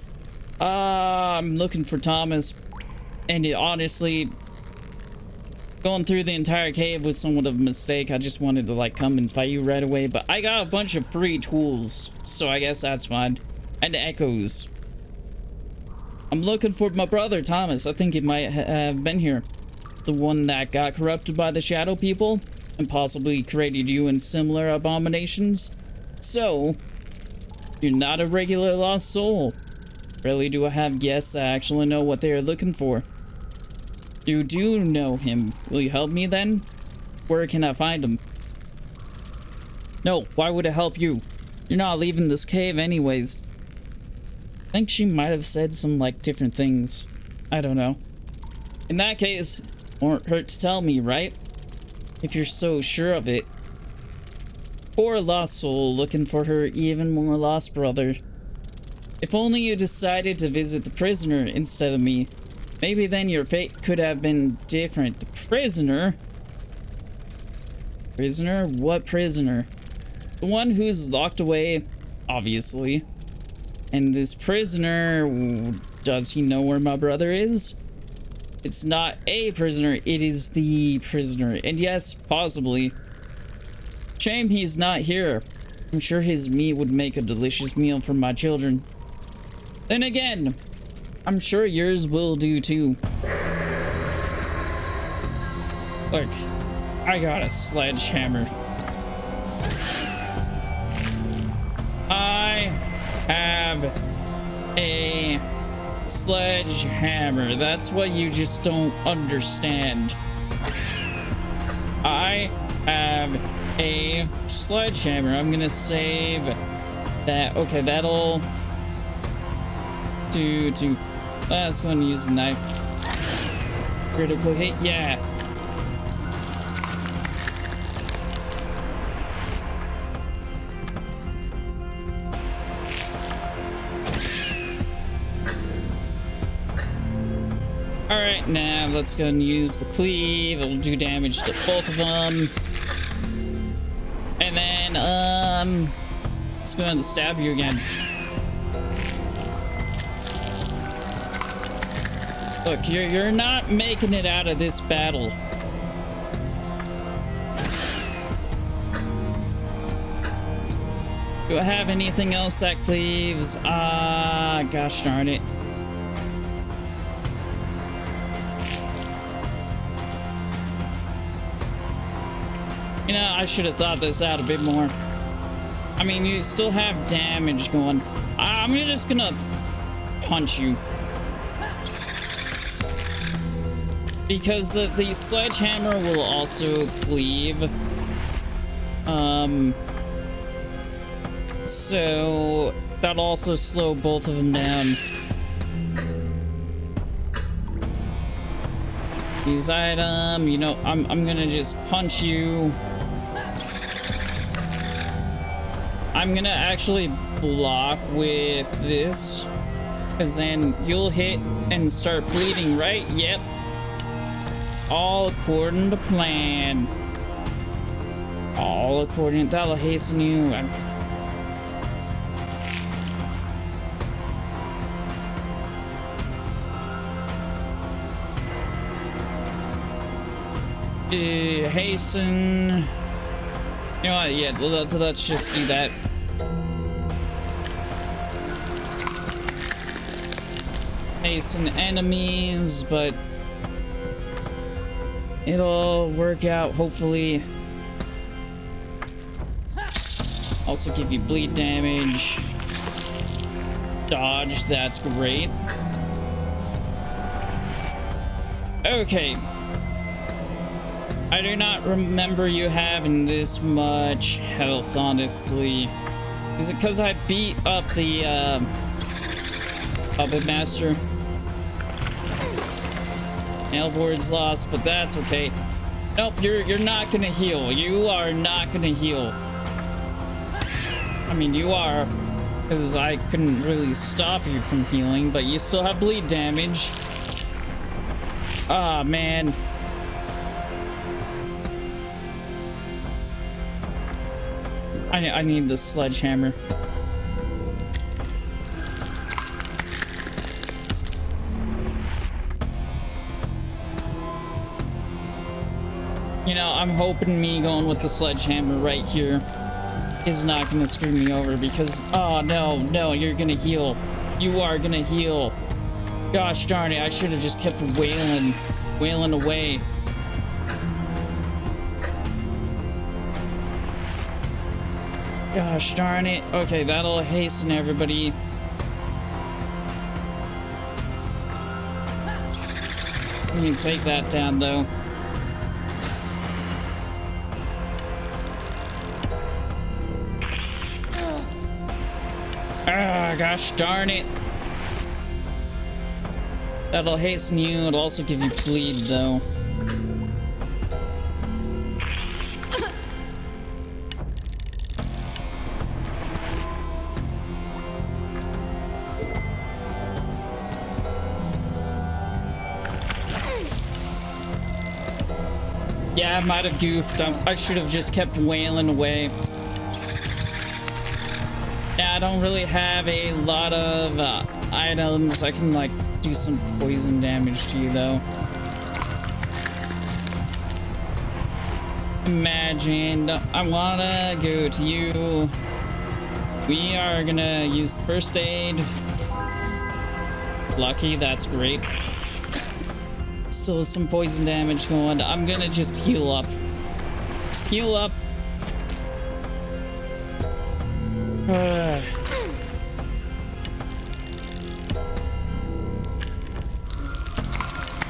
I'm looking for Thomas. And honestly, going through the entire cave was somewhat of a mistake. I just wanted to, like, come and fight you right away. But I got a bunch of free tools, so I guess that's fine. And echoes. I'm looking for my brother, Thomas. I think he might have been here. The one that got corrupted by the shadow people and possibly created you in similar abominations. So, you're not a regular lost soul. Rarely do I have guests that actually know what they are looking for. You do know him. Will you help me then? Where can I find him? No, why would it help you? You're not leaving this cave anyways. I think she might have said some, like, different things. I don't know. In that case, won't hurt to tell me, right? If you're so sure of it. Poor lost soul looking for her even more lost brother. If only you decided to visit the prisoner instead of me. Maybe then your fate could have been different. The prisoner? Prisoner? What prisoner? The one who's locked away, obviously. And this prisoner, does he know where my brother is? It's not a prisoner, it is the prisoner. And yes, possibly. Shame he's not here. I'm sure his meat would make a delicious meal for my children. Then again, I'm sure yours will do too. Look, I got a sledgehammer. I have a sledgehammer. That's what you just don't understand. I have a sledgehammer. I'm gonna save that. Okay, that'll do to. Let's go and use a knife. Critical hit, yeah. Alright, now let's go and use the cleave. It'll do damage to both of them. And then, let's go and stab you again. Look, you're not making it out of this battle. Do I have anything else that cleaves? Gosh darn it. You know, I should have thought this out a bit more. I mean, you still have damage going. I'm just gonna punch you. Because the sledgehammer will also cleave. So that'll also slow both of them down. Use item, you know, I'm gonna just punch you. I'm gonna actually block with this, because then you'll hit and start bleeding, right? Yep. All according to plan. All according, that'll hasten you. Hasten. You know what? Yeah, let's just do that. Hasten enemies, but it'll work out, hopefully. Also give you bleed damage. Dodge, that's great. Okay. I do not remember you having this much health, honestly. Is it because I beat up the Puppet Master? Nailboard's lost, but that's okay. Nope, you're not gonna heal. You are not gonna heal. I mean, you are, because I couldn't really stop you from healing, but you still have bleed damage. Ah, man. I need the sledgehammer. You know, I'm hoping me going with the sledgehammer right here is not gonna screw me over, because, oh no, you're gonna heal. You are gonna heal. Gosh darn it, I should have just kept wailing away. Gosh darn it. Okay, that'll hasten everybody. We can take that down though. Ah, gosh darn it. That'll hasten you. It'll also give you bleed though. Yeah, I might have goofed. I should have just kept wailing away. Yeah, I don't really have a lot of items. I can, like, do some poison damage to you, though. Imagine. I wanna go to you. We are gonna use the first aid. Lucky, that's great. Still some poison damage going. I'm gonna just heal up. Just heal up.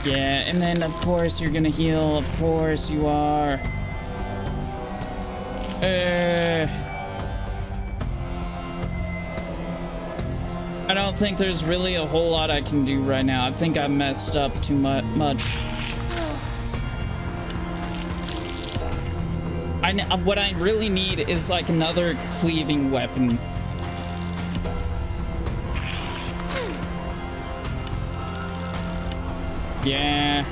Yeah, and then of course you're gonna heal. Of course you are. I don't think there's really a whole lot I can do right now. I think I messed up too much. What I really need is like another cleaving weapon. Yeah.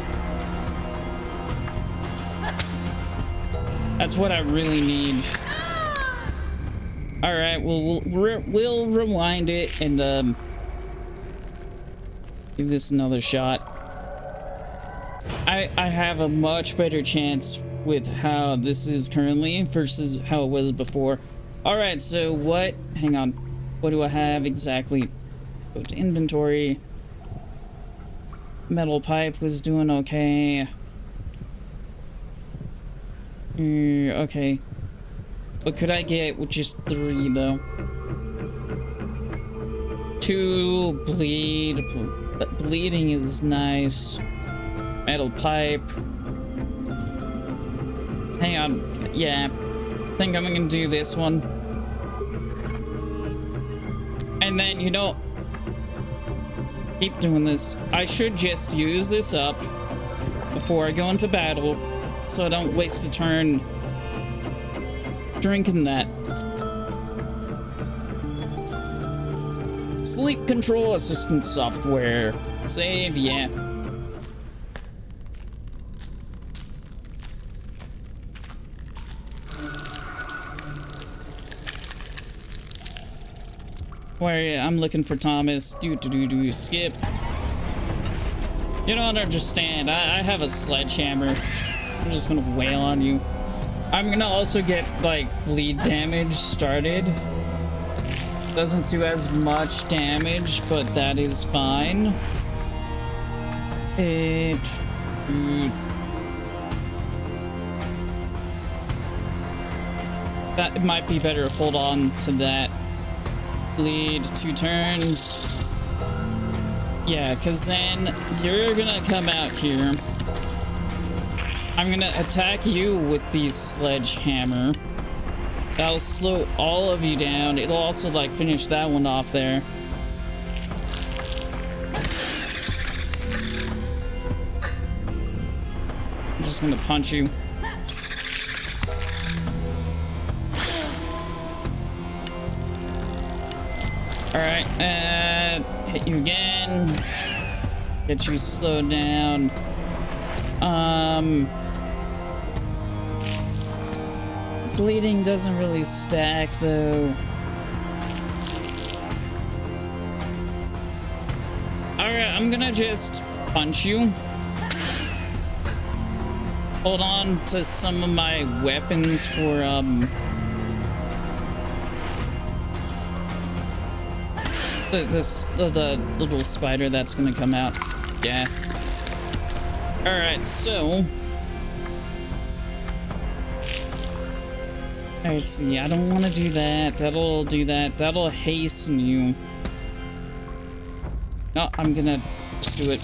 That's what I really need. All right, we'll rewind it and give this another shot. I have a much better chance with how this is currently versus how it was before. All right, so what? Hang on. What do I have exactly? Go to inventory. Metal pipe was doing okay. Okay. What could I get with just 3 though? 2 bleed. Bleeding is nice. Metal pipe. Hang on. Yeah. I think I'm gonna do this one. And then, you know, keep doing this. I should just use this up before I go into battle so I don't waste a turn drinking that. Sleep control assistant software. Save, yeah. Where I'm looking for Thomas. Skip. You don't understand. I have a sledgehammer. I'm just gonna wail on you. I'm gonna also get like bleed damage started. Doesn't do as much damage, but that is fine. That might be better. Hold on to that. Bleed 2 turns. Yeah, because then you're gonna come out here. I'm gonna attack you with the sledgehammer. That'll slow all of you down. It'll also like finish that one off there. I'm just gonna punch you. Alright, hit you again. Get you slowed down. Bleeding doesn't really stack though. Alright, I'm gonna just punch you. Hold on to some of my weapons for the little spider that's gonna come out. Yeah. Alright, so I see, I don't want to do that. That'll do that. That'll hasten you. No, I'm gonna just do it.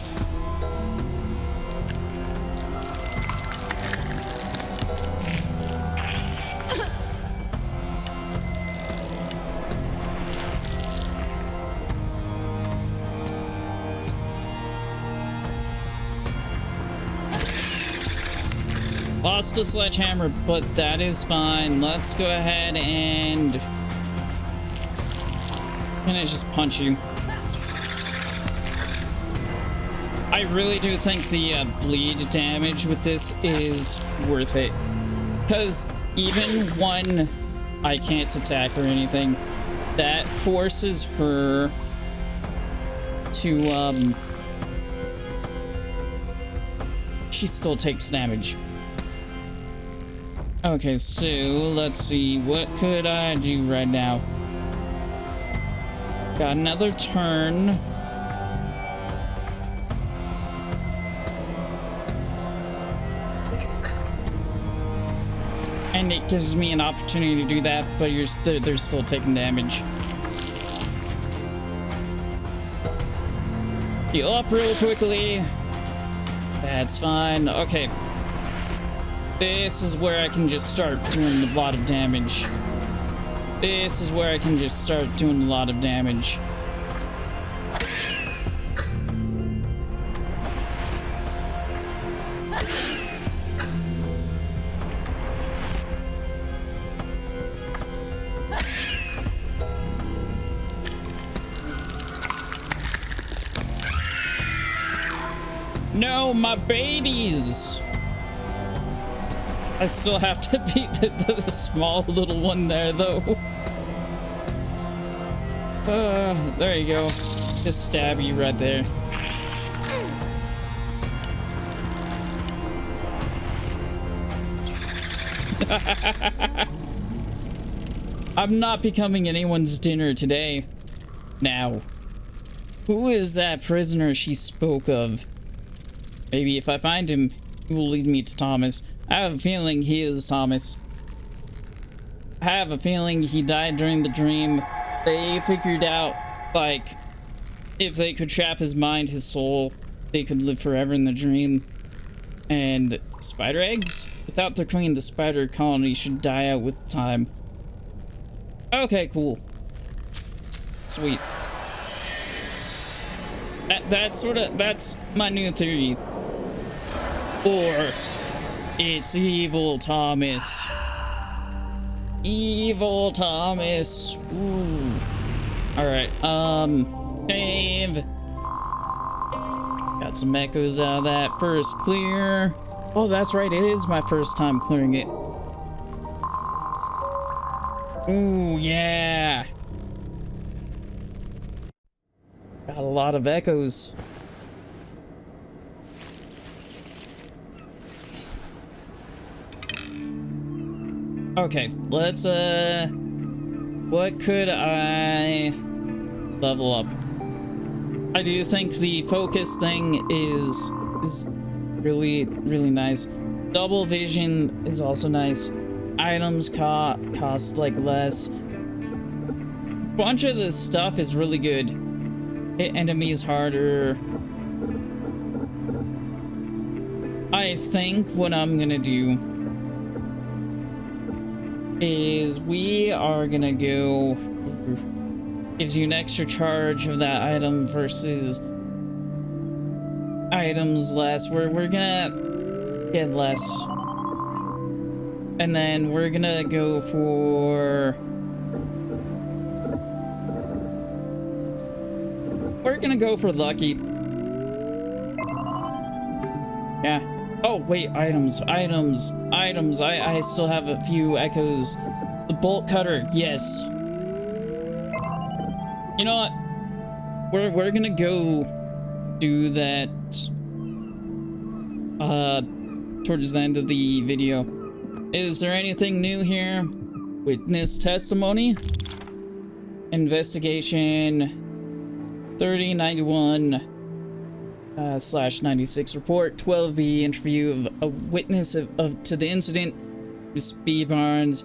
Lost the sledgehammer, but that is fine. Let's go ahead and... Can I just punch you? I really do think the bleed damage with this is worth it. Because even when I can't attack or anything, that forces her to, she still takes damage. Okay, so let's see, what could I do right now? Got another turn. And it gives me an opportunity to do that, but they're still taking damage. Heal up real quickly. That's fine. Okay. This is where I can just start doing a lot of damage. This is where I can just start doing a lot of damage. No, my babies! I still have to beat the small little one there, though. There you go. Just stab you right there. I'm not becoming anyone's dinner today. Now, who is that prisoner she spoke of? Maybe if I find him, he will lead me to Thomas. I have a feeling he is Thomas. I have a feeling he died during the dream. They figured out, like, if they could trap his mind, his soul, they could live forever in the dream. And spider eggs? Without the queen, the spider colony should die out with time. Okay, cool. Sweet. That's my new theory. Or it's evil Thomas. Evil Thomas. Ooh. Alright, save. Got some echoes out of that. First clear. Oh, that's right, it is my first time clearing it. Ooh, yeah. Got a lot of echoes. Okay, let's, what could I level up? I do think the focus thing is really, really nice. Double vision is also nice. Items cost, like, less. Bunch of this stuff is really good. Hit enemies harder. I think what I'm gonna do is we are gonna go, gives you an extra charge of that item versus items less. We're gonna get less, and then we're gonna go for, lucky. Yeah. Oh, wait, items. I still have a few echoes. The bolt cutter, yes. You know what? We're gonna go do that towards the end of the video. Is there anything new here? Witness testimony? Investigation 3091 /96 report 12B interview of a witness to the incident, Miss B. Barnes.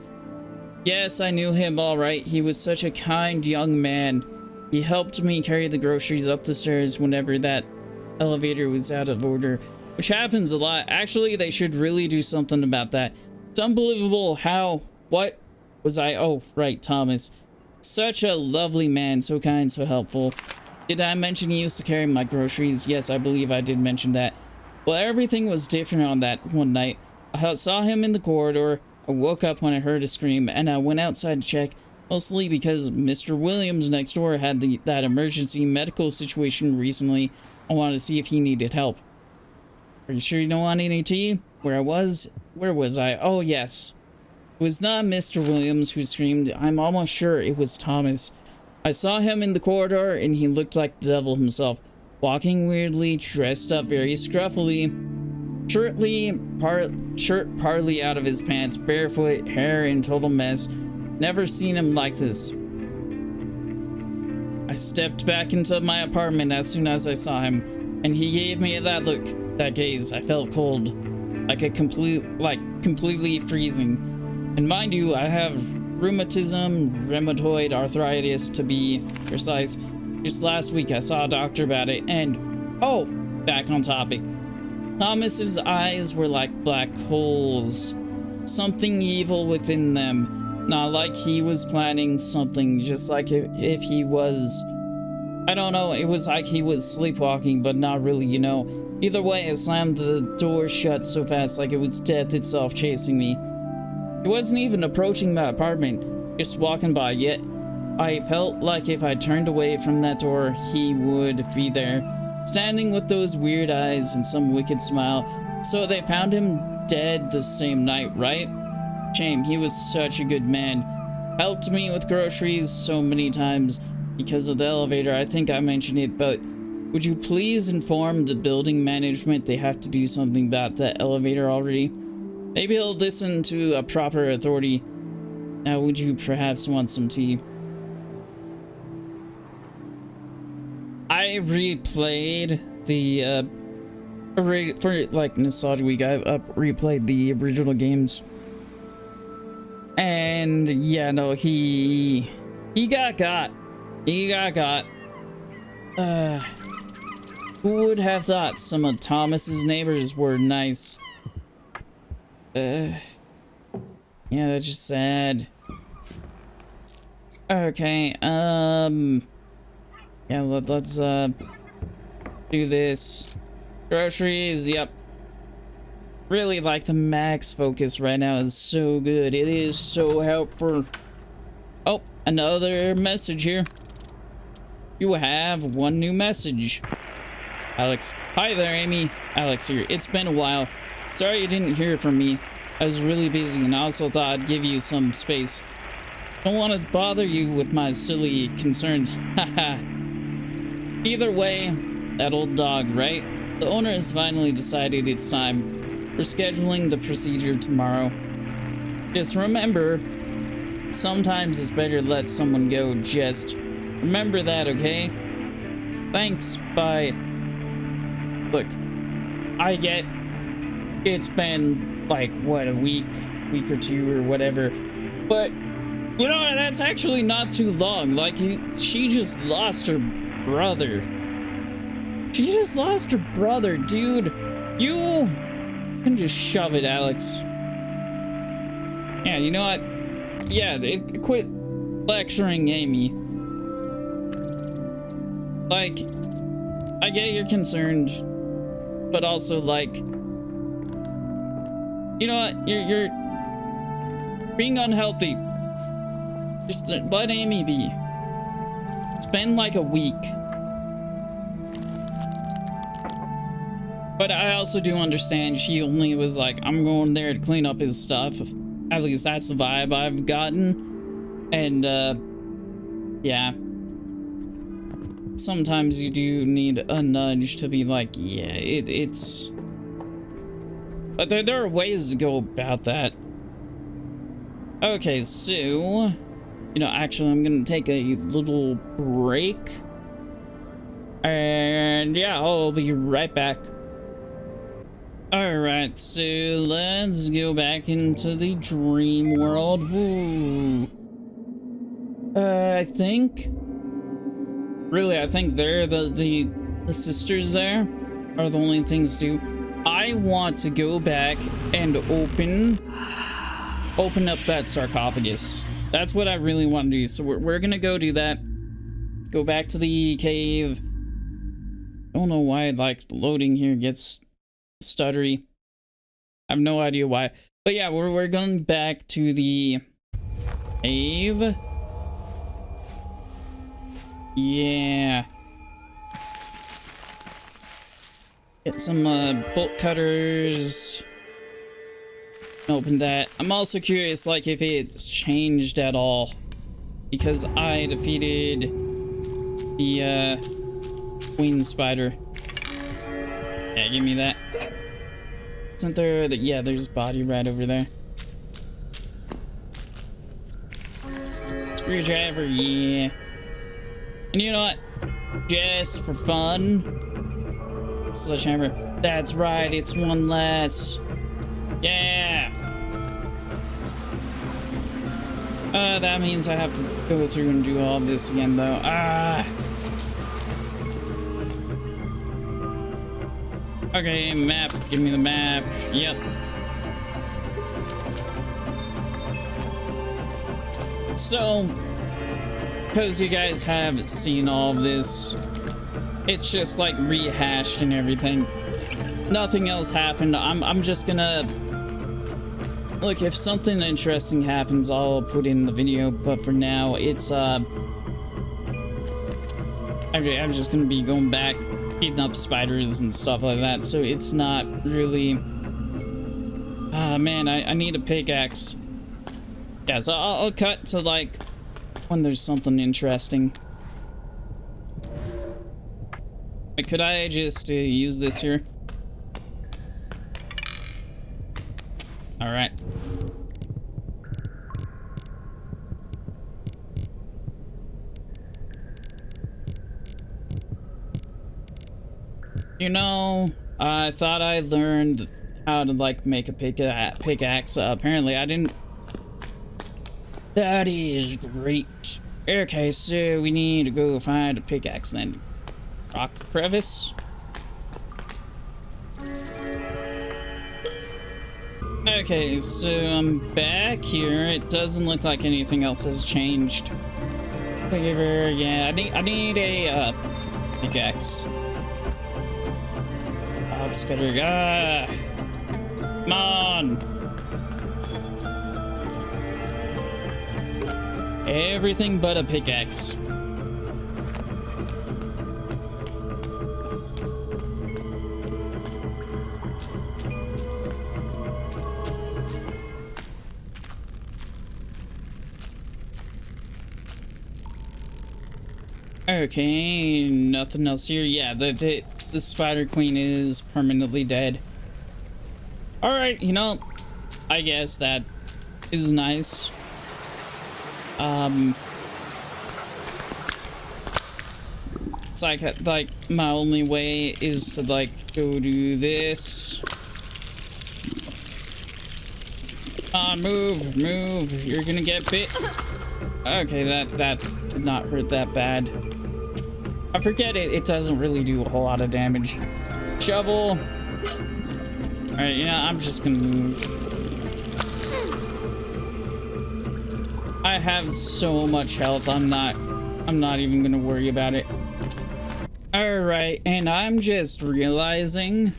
Yes, I knew him all right. He was such a kind young man. He helped me carry the groceries up the stairs whenever that elevator was out of order, which happens a lot. Actually, they should really do something about that. It's unbelievable how... What was I? Oh, right, Thomas. Such a lovely man, so kind, so helpful. Did I mention he used to carry my groceries? Yes, I believe I did mention that. Well, everything was different on that one night. I saw him in the corridor. I woke up when I heard a scream, and I went outside to check, mostly because Mr. Williams next door had that emergency medical situation recently. I wanted to see if he needed help. Are you sure you don't want any tea? Where was I? Oh, yes. It was not Mr. Williams who screamed. I'm almost sure it was Thomas. I saw him in the corridor, and he looked like the devil himself, walking weirdly, dressed up very scruffily, shirt partly out of his pants, barefoot, hair in total mess. Never seen him like this. I stepped back into my apartment as soon as I saw him, and he gave me that look, that gaze. I felt cold, like completely freezing. And mind you, I have rheumatoid arthritis to be precise. Just last week I saw a doctor about it, and oh, back on topic. Thomas's eyes were like black holes. Something evil within them. Not like he was planning something, just like if he was... I don't know, it was like he was sleepwalking, but not really, you know. Either way, I slammed the door shut so fast like it was death itself chasing me. He wasn't even approaching my apartment, just walking by, yet I felt like if I turned away from that door, he would be there, standing with those weird eyes and some wicked smile. So they found him dead the same night, right? Shame, he was such a good man. Helped me with groceries so many times because of the elevator. I think I mentioned it, but would you please inform the building management they have to do something about that elevator already? Maybe he'll listen to a proper authority. Now, would you perhaps want some tea? I replayed the, for like Nostalgia Week, I replayed the original games. And yeah, no, he got got. He got got. Who would have thought some of Thomas's neighbors were nice? Yeah, that's just sad. Okay, yeah, let's do this. Groceries, yep. Really like the max focus right now is so good. It is so helpful. Oh, another message here. You have one new message. Alex. Hi there, Amy. Alex here. It's been a while. Sorry you didn't hear from me. I was really busy and I also thought I'd give you some space. Don't want to bother you with my silly concerns. Haha. Either way, that old dog, right? The owner has finally decided it's time. We're scheduling the procedure tomorrow. Just remember, sometimes it's better to let someone go. Just remember that, okay? Thanks, bye. Look, I get it's been like, what, a week or two or whatever. But, you know, that's actually not too long. Like, she just lost her brother. She just lost her brother, dude. You can just shove it, Alex. Yeah, you know what? Yeah, quit lecturing Amy. Like, I get you're concerned, but also, like, you know what? You're being unhealthy. Just let Amy be. It's been like a week. But I also do understand she only was like, I'm going there to clean up his stuff. At least that's the vibe I've gotten. And, yeah. Sometimes you do need a nudge to be like, yeah, it's... But there are ways to go about that. Okay, so... You know, actually, I'm gonna take a little break. And, yeah, I'll be right back. Alright, so let's go back into the dream world. Woo. I think... Really, I think they're the sisters there are the only things to do. I want to go back and open up that sarcophagus. That's what I really want to do. So we're gonna go do that. Go back to the cave. I don't know why like the loading here gets stuttery. I have no idea why. But yeah, we're going back to the cave. Yeah. Get some bolt cutters. Open that. I'm also curious, like, if it's changed at all. Because I defeated the queen spider. Yeah, give me that. Isn't there... yeah, there's a body right over there. Screwdriver, yeah. And you know what? Just for fun. Sledgehammer. That's right, it's one less. Yeah. That means I have to go through and do all of this again, though. Okay, map. Give me the map. Yep. So, because you guys haven't seen all of this, it's just like rehashed and everything. Nothing else happened. I'm just gonna... Look, if something interesting happens, I'll put in the video, but for now, it's, I'm just gonna be going back, beating up spiders and stuff like that, so it's not really... man, I need a pickaxe. Yeah, so I'll cut to, like, when there's something interesting. Wait, could I just use this here? Alright. You know, I thought I learned how to, like, make a pickaxe. Apparently I didn't. That is great. Okay, so we need to go find a pickaxe then. Rock crevice. Okay, so I'm back here. It doesn't look like anything else has changed. Yeah, I need a pickaxe. Box cutter. Come on. Everything but a pickaxe. Okay, nothing else here. Yeah, the Spider Queen is permanently dead. Alright, you know, I guess that is nice. It's like my only way is to like go do this. Move, you're gonna get bit. Okay, that did not hurt that bad. I forget it doesn't really do a whole lot of damage. Shovel. Alright, yeah, I'm just gonna move. I have so much health, I'm not even gonna worry about it. Alright, and I'm just realizing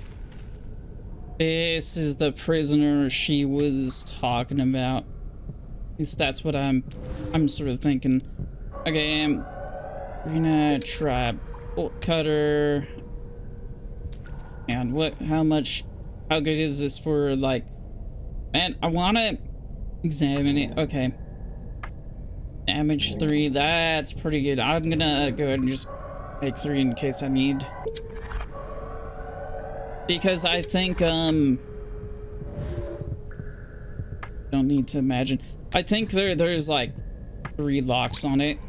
this is the prisoner she was talking about. At least that's what I'm sort of thinking. Okay, we're gonna try bolt cutter. And how good is this for, like, man, I wanna examine it. Okay. Damage 3, that's pretty good. I'm gonna go ahead and just make 3 in case I need. Because I think, don't need to imagine. I think there's like 3 locks on it.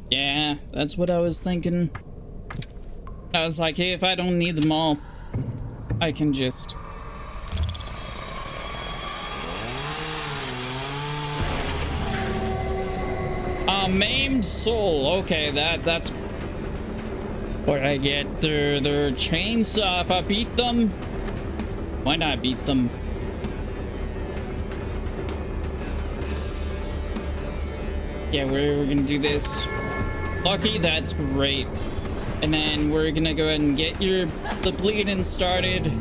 Yeah, that's what I was thinking. I was like, hey, if I don't need them all, I can just... A maimed soul. Okay, that's what I get. Their chainsaw. If I beat them, why not beat them? Yeah, we're gonna do this. Lucky, that's great. And then we're gonna go ahead and get the bleeding started.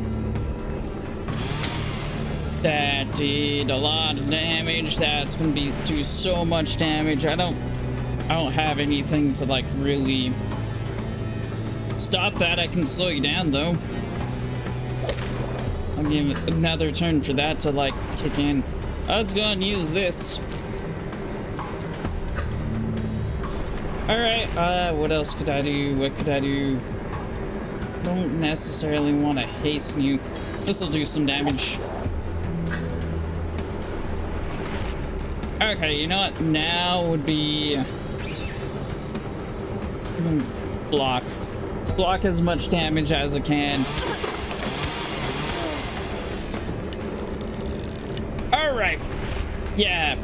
That did a lot of damage. That's gonna do so much damage. I don't have anything to like really stop that. I can slow you down though. I'll give it another turn for that to like kick in. Let's go and use this. Alright, what else could I do? What could I do? Don't necessarily want to hasten you. This'll do some damage. Okay, you know what? Now would be... block. Block as much damage as I can. Alright. Yeah.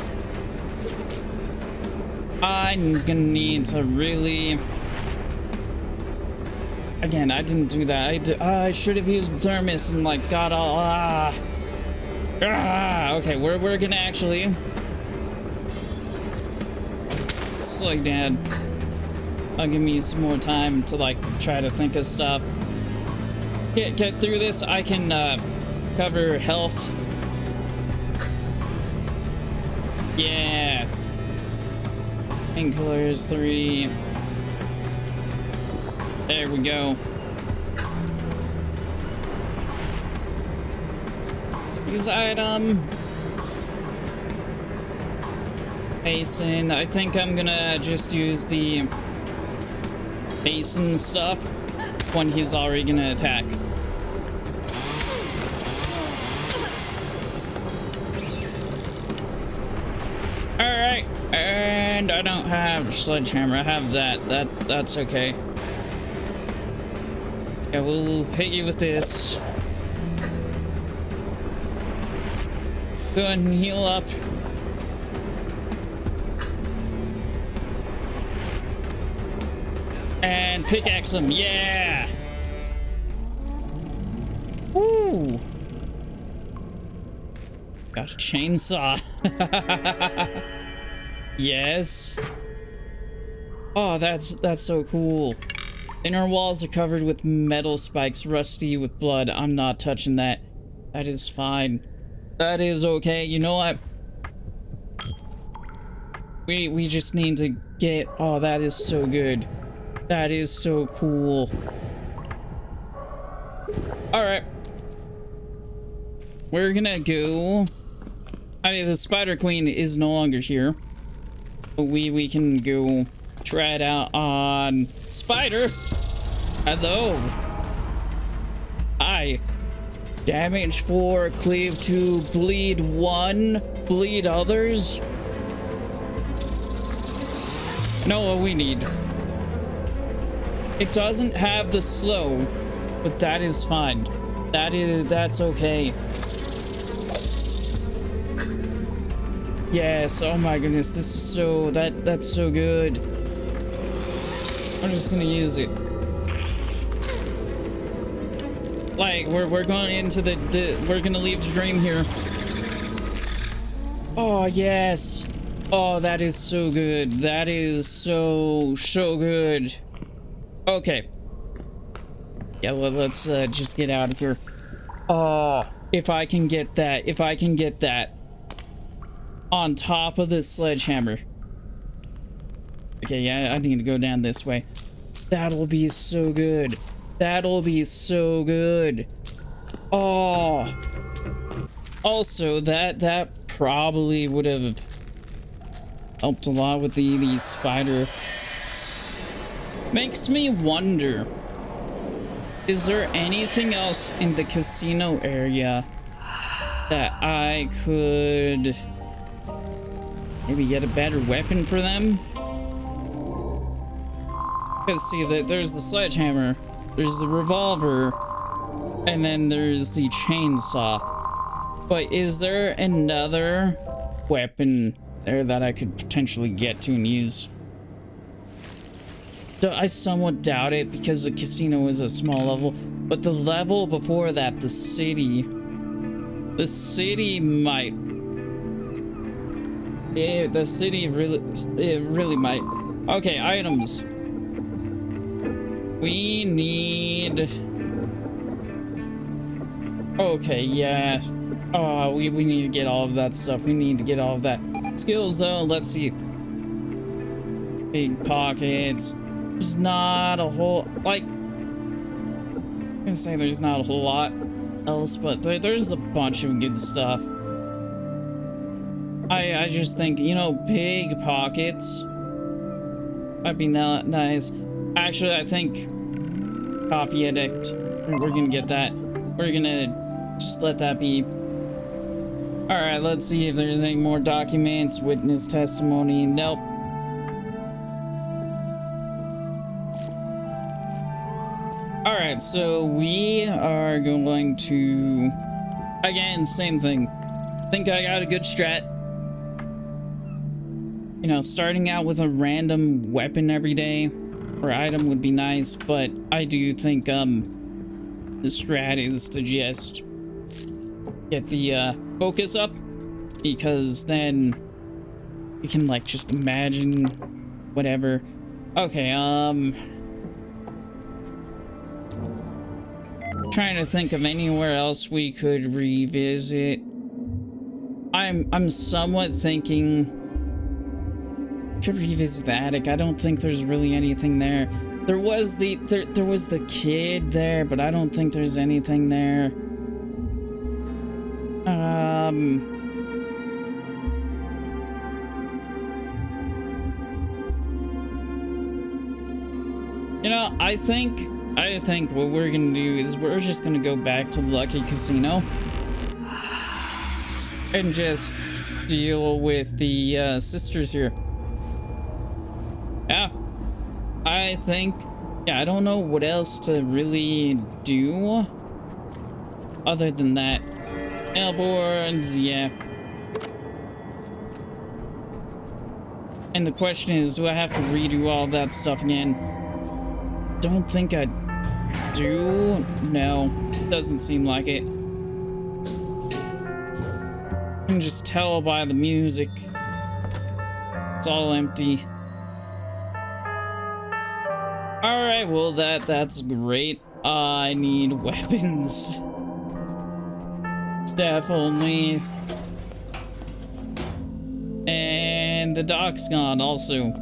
I'm gonna need to really... Again, I didn't do that. I should have used the thermos and like got all... Okay, we're gonna actually... slow down. I'll give me some more time to like try to think of stuff. Get through this. I can cover health. Yeah. Painkillers 3. There we go. Use item. Basin. I think I'm gonna just use the basin stuff when he's already gonna attack. Alright. And I don't have sledgehammer. I have that's okay. Yeah, we'll hit you with this. Go ahead and heal up. And pickaxe him, yeah! Woo! Got a chainsaw. Yes. Oh, that's so cool. Inner walls are covered with metal spikes, rusty with blood. I'm not touching that. That is fine. That is okay. You know what? We just need to get... Oh, that is so good. That is so cool. Alright. We're gonna go... I mean, the Spider Queen is no longer here. But we can go try it out on Spider. Hello. Hi. Damage 4, cleave 2, bleed 1, bleed others. Know what we need. It doesn't have the slow, but that is fine. That's okay. Yes, oh my goodness, this is so that's so good. I'm just gonna use it. Like we're going into we're gonna leave the dream here. Oh yes. Oh, that is so good. That is so good. Okay. Yeah, well, let's just get out of here. Oh, if I can get that on top of this sledgehammer. Okay, yeah, I need to go down this way. That'll be so good. That'll be so good. Oh. Also, that probably would have helped a lot with the spider. Makes me wonder, is there anything else in the casino area that I could maybe get a better weapon for them? Because see, there's the sledgehammer, there's the revolver, And then there's the chainsaw. But is there another weapon there that I could potentially get to and use? Though I somewhat doubt it because the casino is a small level. But the level before that, the city might. Yeah, the city really might. Okay, items. We need. Okay, yeah. Oh, we need to get all of that stuff. We need to get all of that. Skills, though, let's see. Big pockets. There's not a whole, like, I'm gonna say there's not a whole lot else, but there's a bunch of good stuff. I just think, you know, big pockets. That'd be nice. Actually, I think coffee addict. We're gonna get that. We're gonna just let that be. Alright, let's see if there's any more documents, witness testimony. Nope. Alright, so we are going to, again, same thing. Think I got a good strat. You know, starting out with a random weapon every day or item would be nice, but I do think the strat is to just get the focus up, because then you can like just imagine whatever. Okay, trying to think of anywhere else we could revisit. I'm somewhat thinking could revisit the attic. I don't think there's really anything there. There was the kid there, but I don't think there's anything there. You know, I think what we're gonna do is we're just gonna go back to the Lucky Casino and just deal with the sisters here. Yeah, I think, yeah, I don't know what else to really do other than that. Elboards, yeah. And the question is, do I have to redo all that stuff again? Don't think I do. No, doesn't seem like it. You can just tell by the music. It's all empty. Alright, well that's great. I need weapons. Staff only. And the dock's gone also.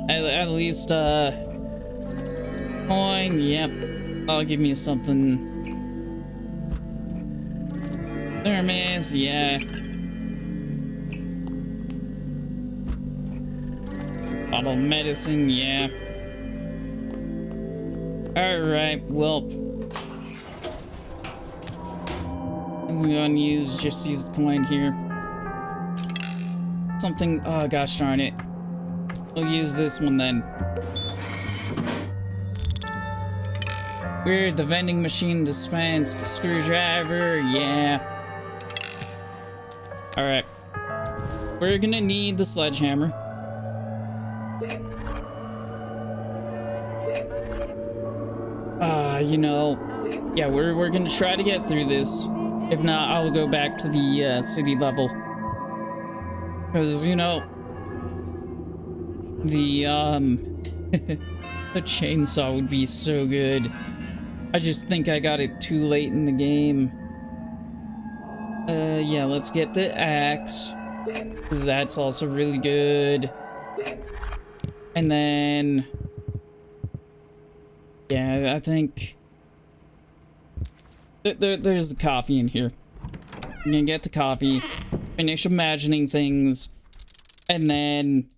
At least coin, yep. I'll give me something. Thermos, yeah. Bottle of medicine, yeah. Alright, well. I'm gonna use the coin here. Something, oh gosh darn it. We'll use this one then. Weird, the vending machine dispensed a screwdriver, yeah. Alright. We're gonna need the sledgehammer. You know, yeah, we're gonna try to get through this. If not, I'll go back to the city level. Because, you know, the the chainsaw would be so good. I just think I got it too late in the game. Yeah, let's get the axe, because that's also really good. And then, yeah, I think there's the coffee in here. I'm gonna get the coffee, finish imagining things, and then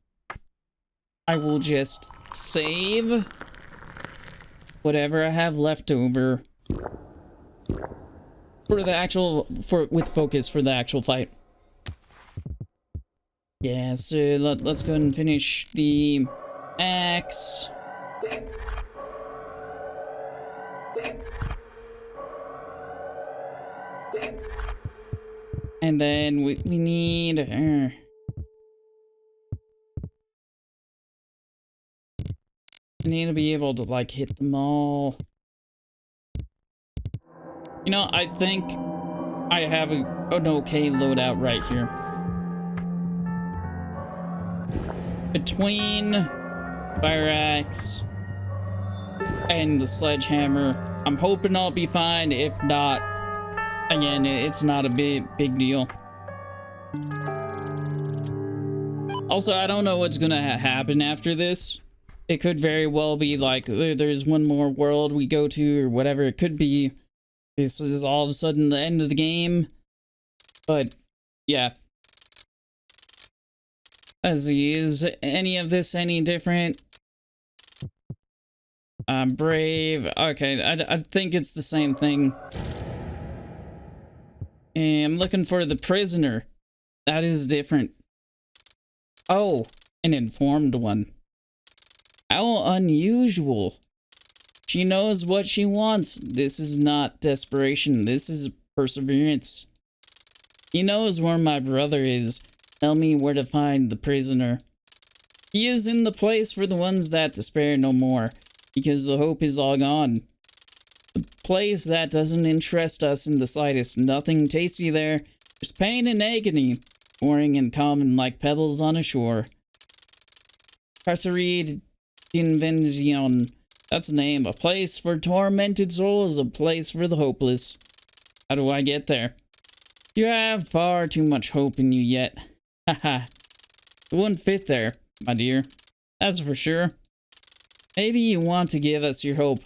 I will just save whatever I have left over for the actual, with focus for the actual fight. Yeah, so let's go ahead and finish the axe. And then we need... I need to be able to, like, hit them all. You know, I think I have an okay loadout right here. Between Fire Axe and the Sledgehammer, I'm hoping I'll be fine. If not, again, it's not a big deal. Also, I don't know what's gonna happen after this. It could very well be like there's one more world we go to or whatever. It could be this is all of a sudden the end of the game. But yeah. Is any of this any different? Brave. Okay, I think it's the same thing. And I'm looking for the prisoner. That is different. Oh, an informed one. How unusual. She knows what she wants. This is not desperation. This is perseverance. He knows where my brother is. Tell me where to find the prisoner. He is in the place for the ones that despair no more, because the hope is all gone. The place that doesn't interest us in the slightest. Nothing tasty there. Just pain and agony, pouring and common like pebbles on a shore. Carcerie d'Invention. That's the name. A place for tormented souls. A place for the hopeless. How do I get there? You have far too much hope in you yet. Haha. It wouldn't fit there, my dear. That's for sure. Maybe you want to give us your hope.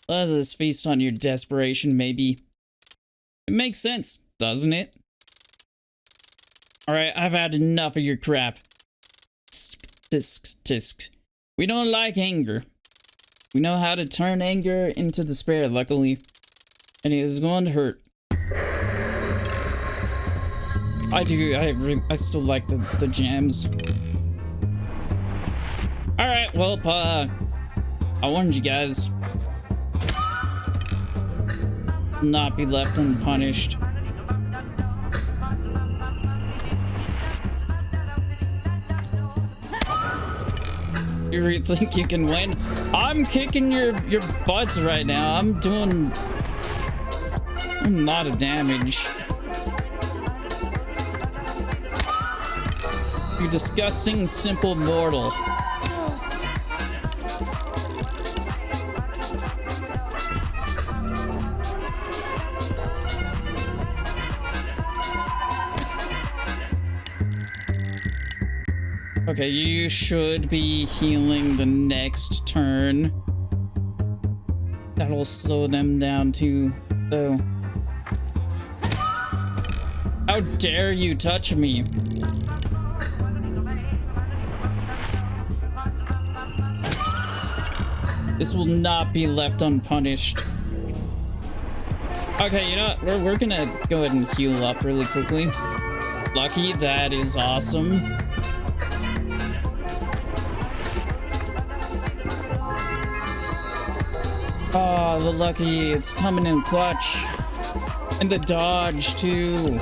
Let us feast on your desperation, maybe. It makes sense, doesn't it? Alright, I've had enough of your crap. Tisk. We don't like anger. We know how to turn anger into despair, luckily. And it is going to hurt. I still like the gems. Alright, well, I warned you guys. Not be left unpunished. You really think you can win? I'm kicking your butts right now. I'm doing a lot of damage. You disgusting, simple mortal. Okay, you should be healing the next turn. That'll slow them down too, though. How dare you touch me? This will not be left unpunished. Okay, you know what? We're gonna go ahead and heal up really quickly. Lucky, that is awesome. Oh, the lucky, it's coming in clutch. And the dodge, too.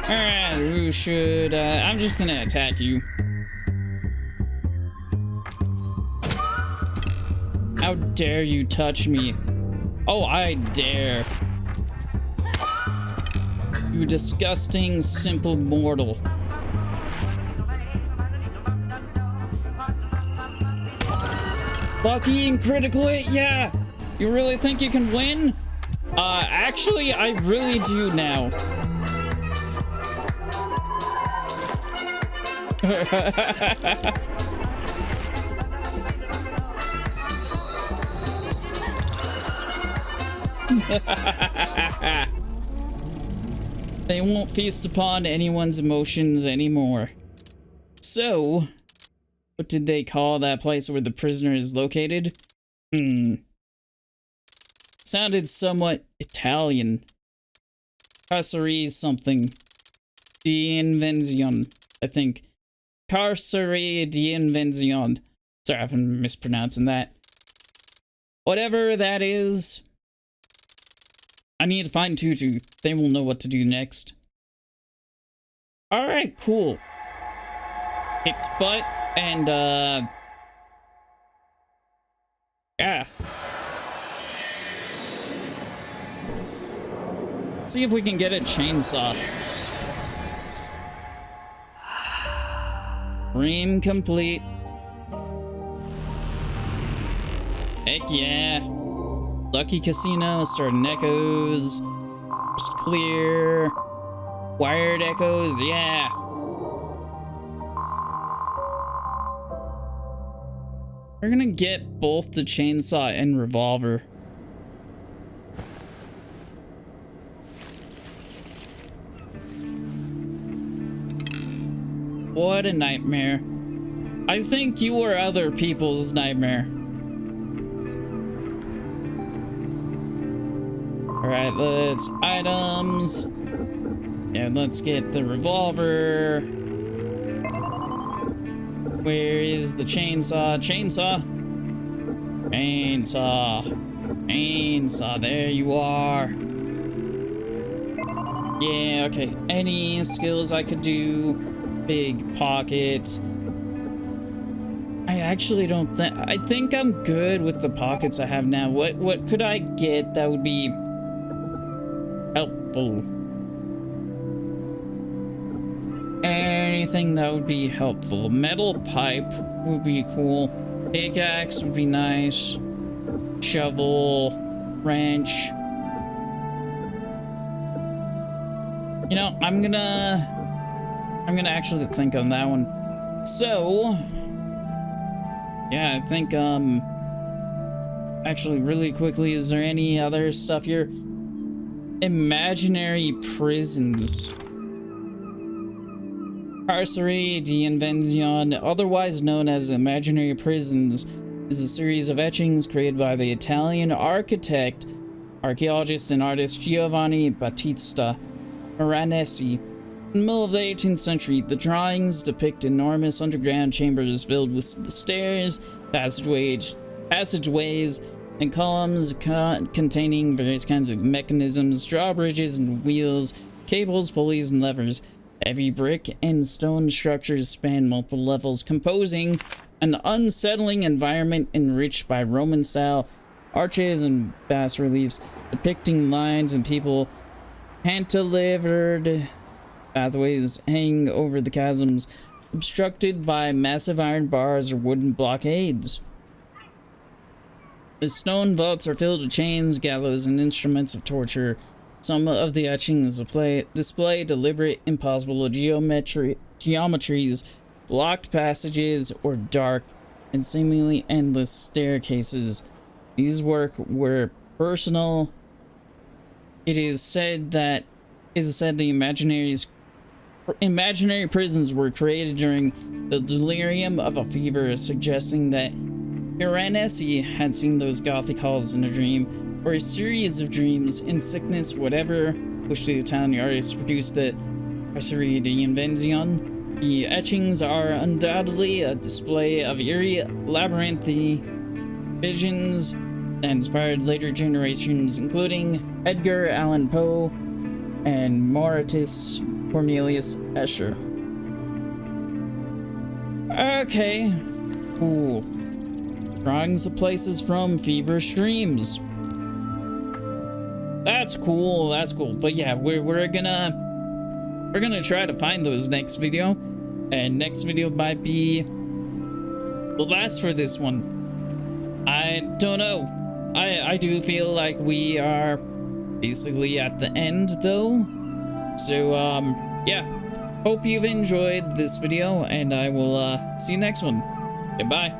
Alright, who should, I'm just gonna attack you. How dare you touch me? Oh, I dare. You disgusting, simple mortal. Lucky and critical hit, yeah! You really think you can win? Actually, I really do now. They won't feast upon anyone's emotions anymore. So, what did they call that place where the prisoner is located? Sounded somewhat Italian. Carcerie something. D'Invention, I think. Carcerie d'Invention. Sorry if I'm mispronouncing that. Whatever that is, I need to find Tutu. They will know what to do next. Alright, cool. Kicked butt, and, yeah. See if we can get a chainsaw. Dream complete. Heck yeah. Lucky Casino, starting echoes. Just clear. Wired echoes, yeah. We're gonna get both the chainsaw and revolver. What a nightmare. I think you were other people's nightmare. Alright, let's items. And let's get the revolver. Where is the chainsaw? Chainsaw! Chainsaw. Chainsaw, there you are. Yeah, okay. Any skills I could do? Big pockets. I actually don't think... I think I'm good with the pockets I have now. What could I get that would be helpful? Anything that would be helpful. Metal pipe would be cool. Pickaxe would be nice. Shovel. Wrench. You know, I'm gonna actually think on that one. So, yeah, I think, actually, really quickly, is there any other stuff here? Imaginary prisons. Carceri di Invenzione, otherwise known as imaginary prisons, is a series of etchings created by the Italian architect, archaeologist, and artist Giovanni Battista Piranesi. In the middle of the 18th century, the drawings depict enormous underground chambers filled with the stairs, passageways, and columns containing various kinds of mechanisms, drawbridges and wheels, cables, pulleys, and levers. Heavy brick and stone structures span multiple levels, composing an unsettling environment enriched by Roman-style arches and bas-reliefs depicting lines and people cantilevered pathways hang over the chasms, obstructed by massive iron bars or wooden blockades. The stone vaults are filled with chains, gallows, and instruments of torture. Some of the etchings display deliberate, impossible geometries, blocked passages, or dark and seemingly endless staircases. These work were personal. It is said the imaginary prisons were created during the delirium of a fever, suggesting that Piranesi had seen those Gothic halls in a dream, or a series of dreams in sickness, whatever pushed the Italian artist to produce the Carceri di Invenzione. The etchings are undoubtedly a display of eerie, labyrinthine visions that inspired later generations, including Edgar Allan Poe and Mauritius Cornelius Escher. Okay, cool. Drawings of places from feverish dreams. That's cool. That's cool. But yeah, we're gonna try to find those next video, and next video might be the last for this one. I don't know. I do feel like we are basically at the end though. So yeah, hope you've enjoyed this video, and I will see you next one. Goodbye.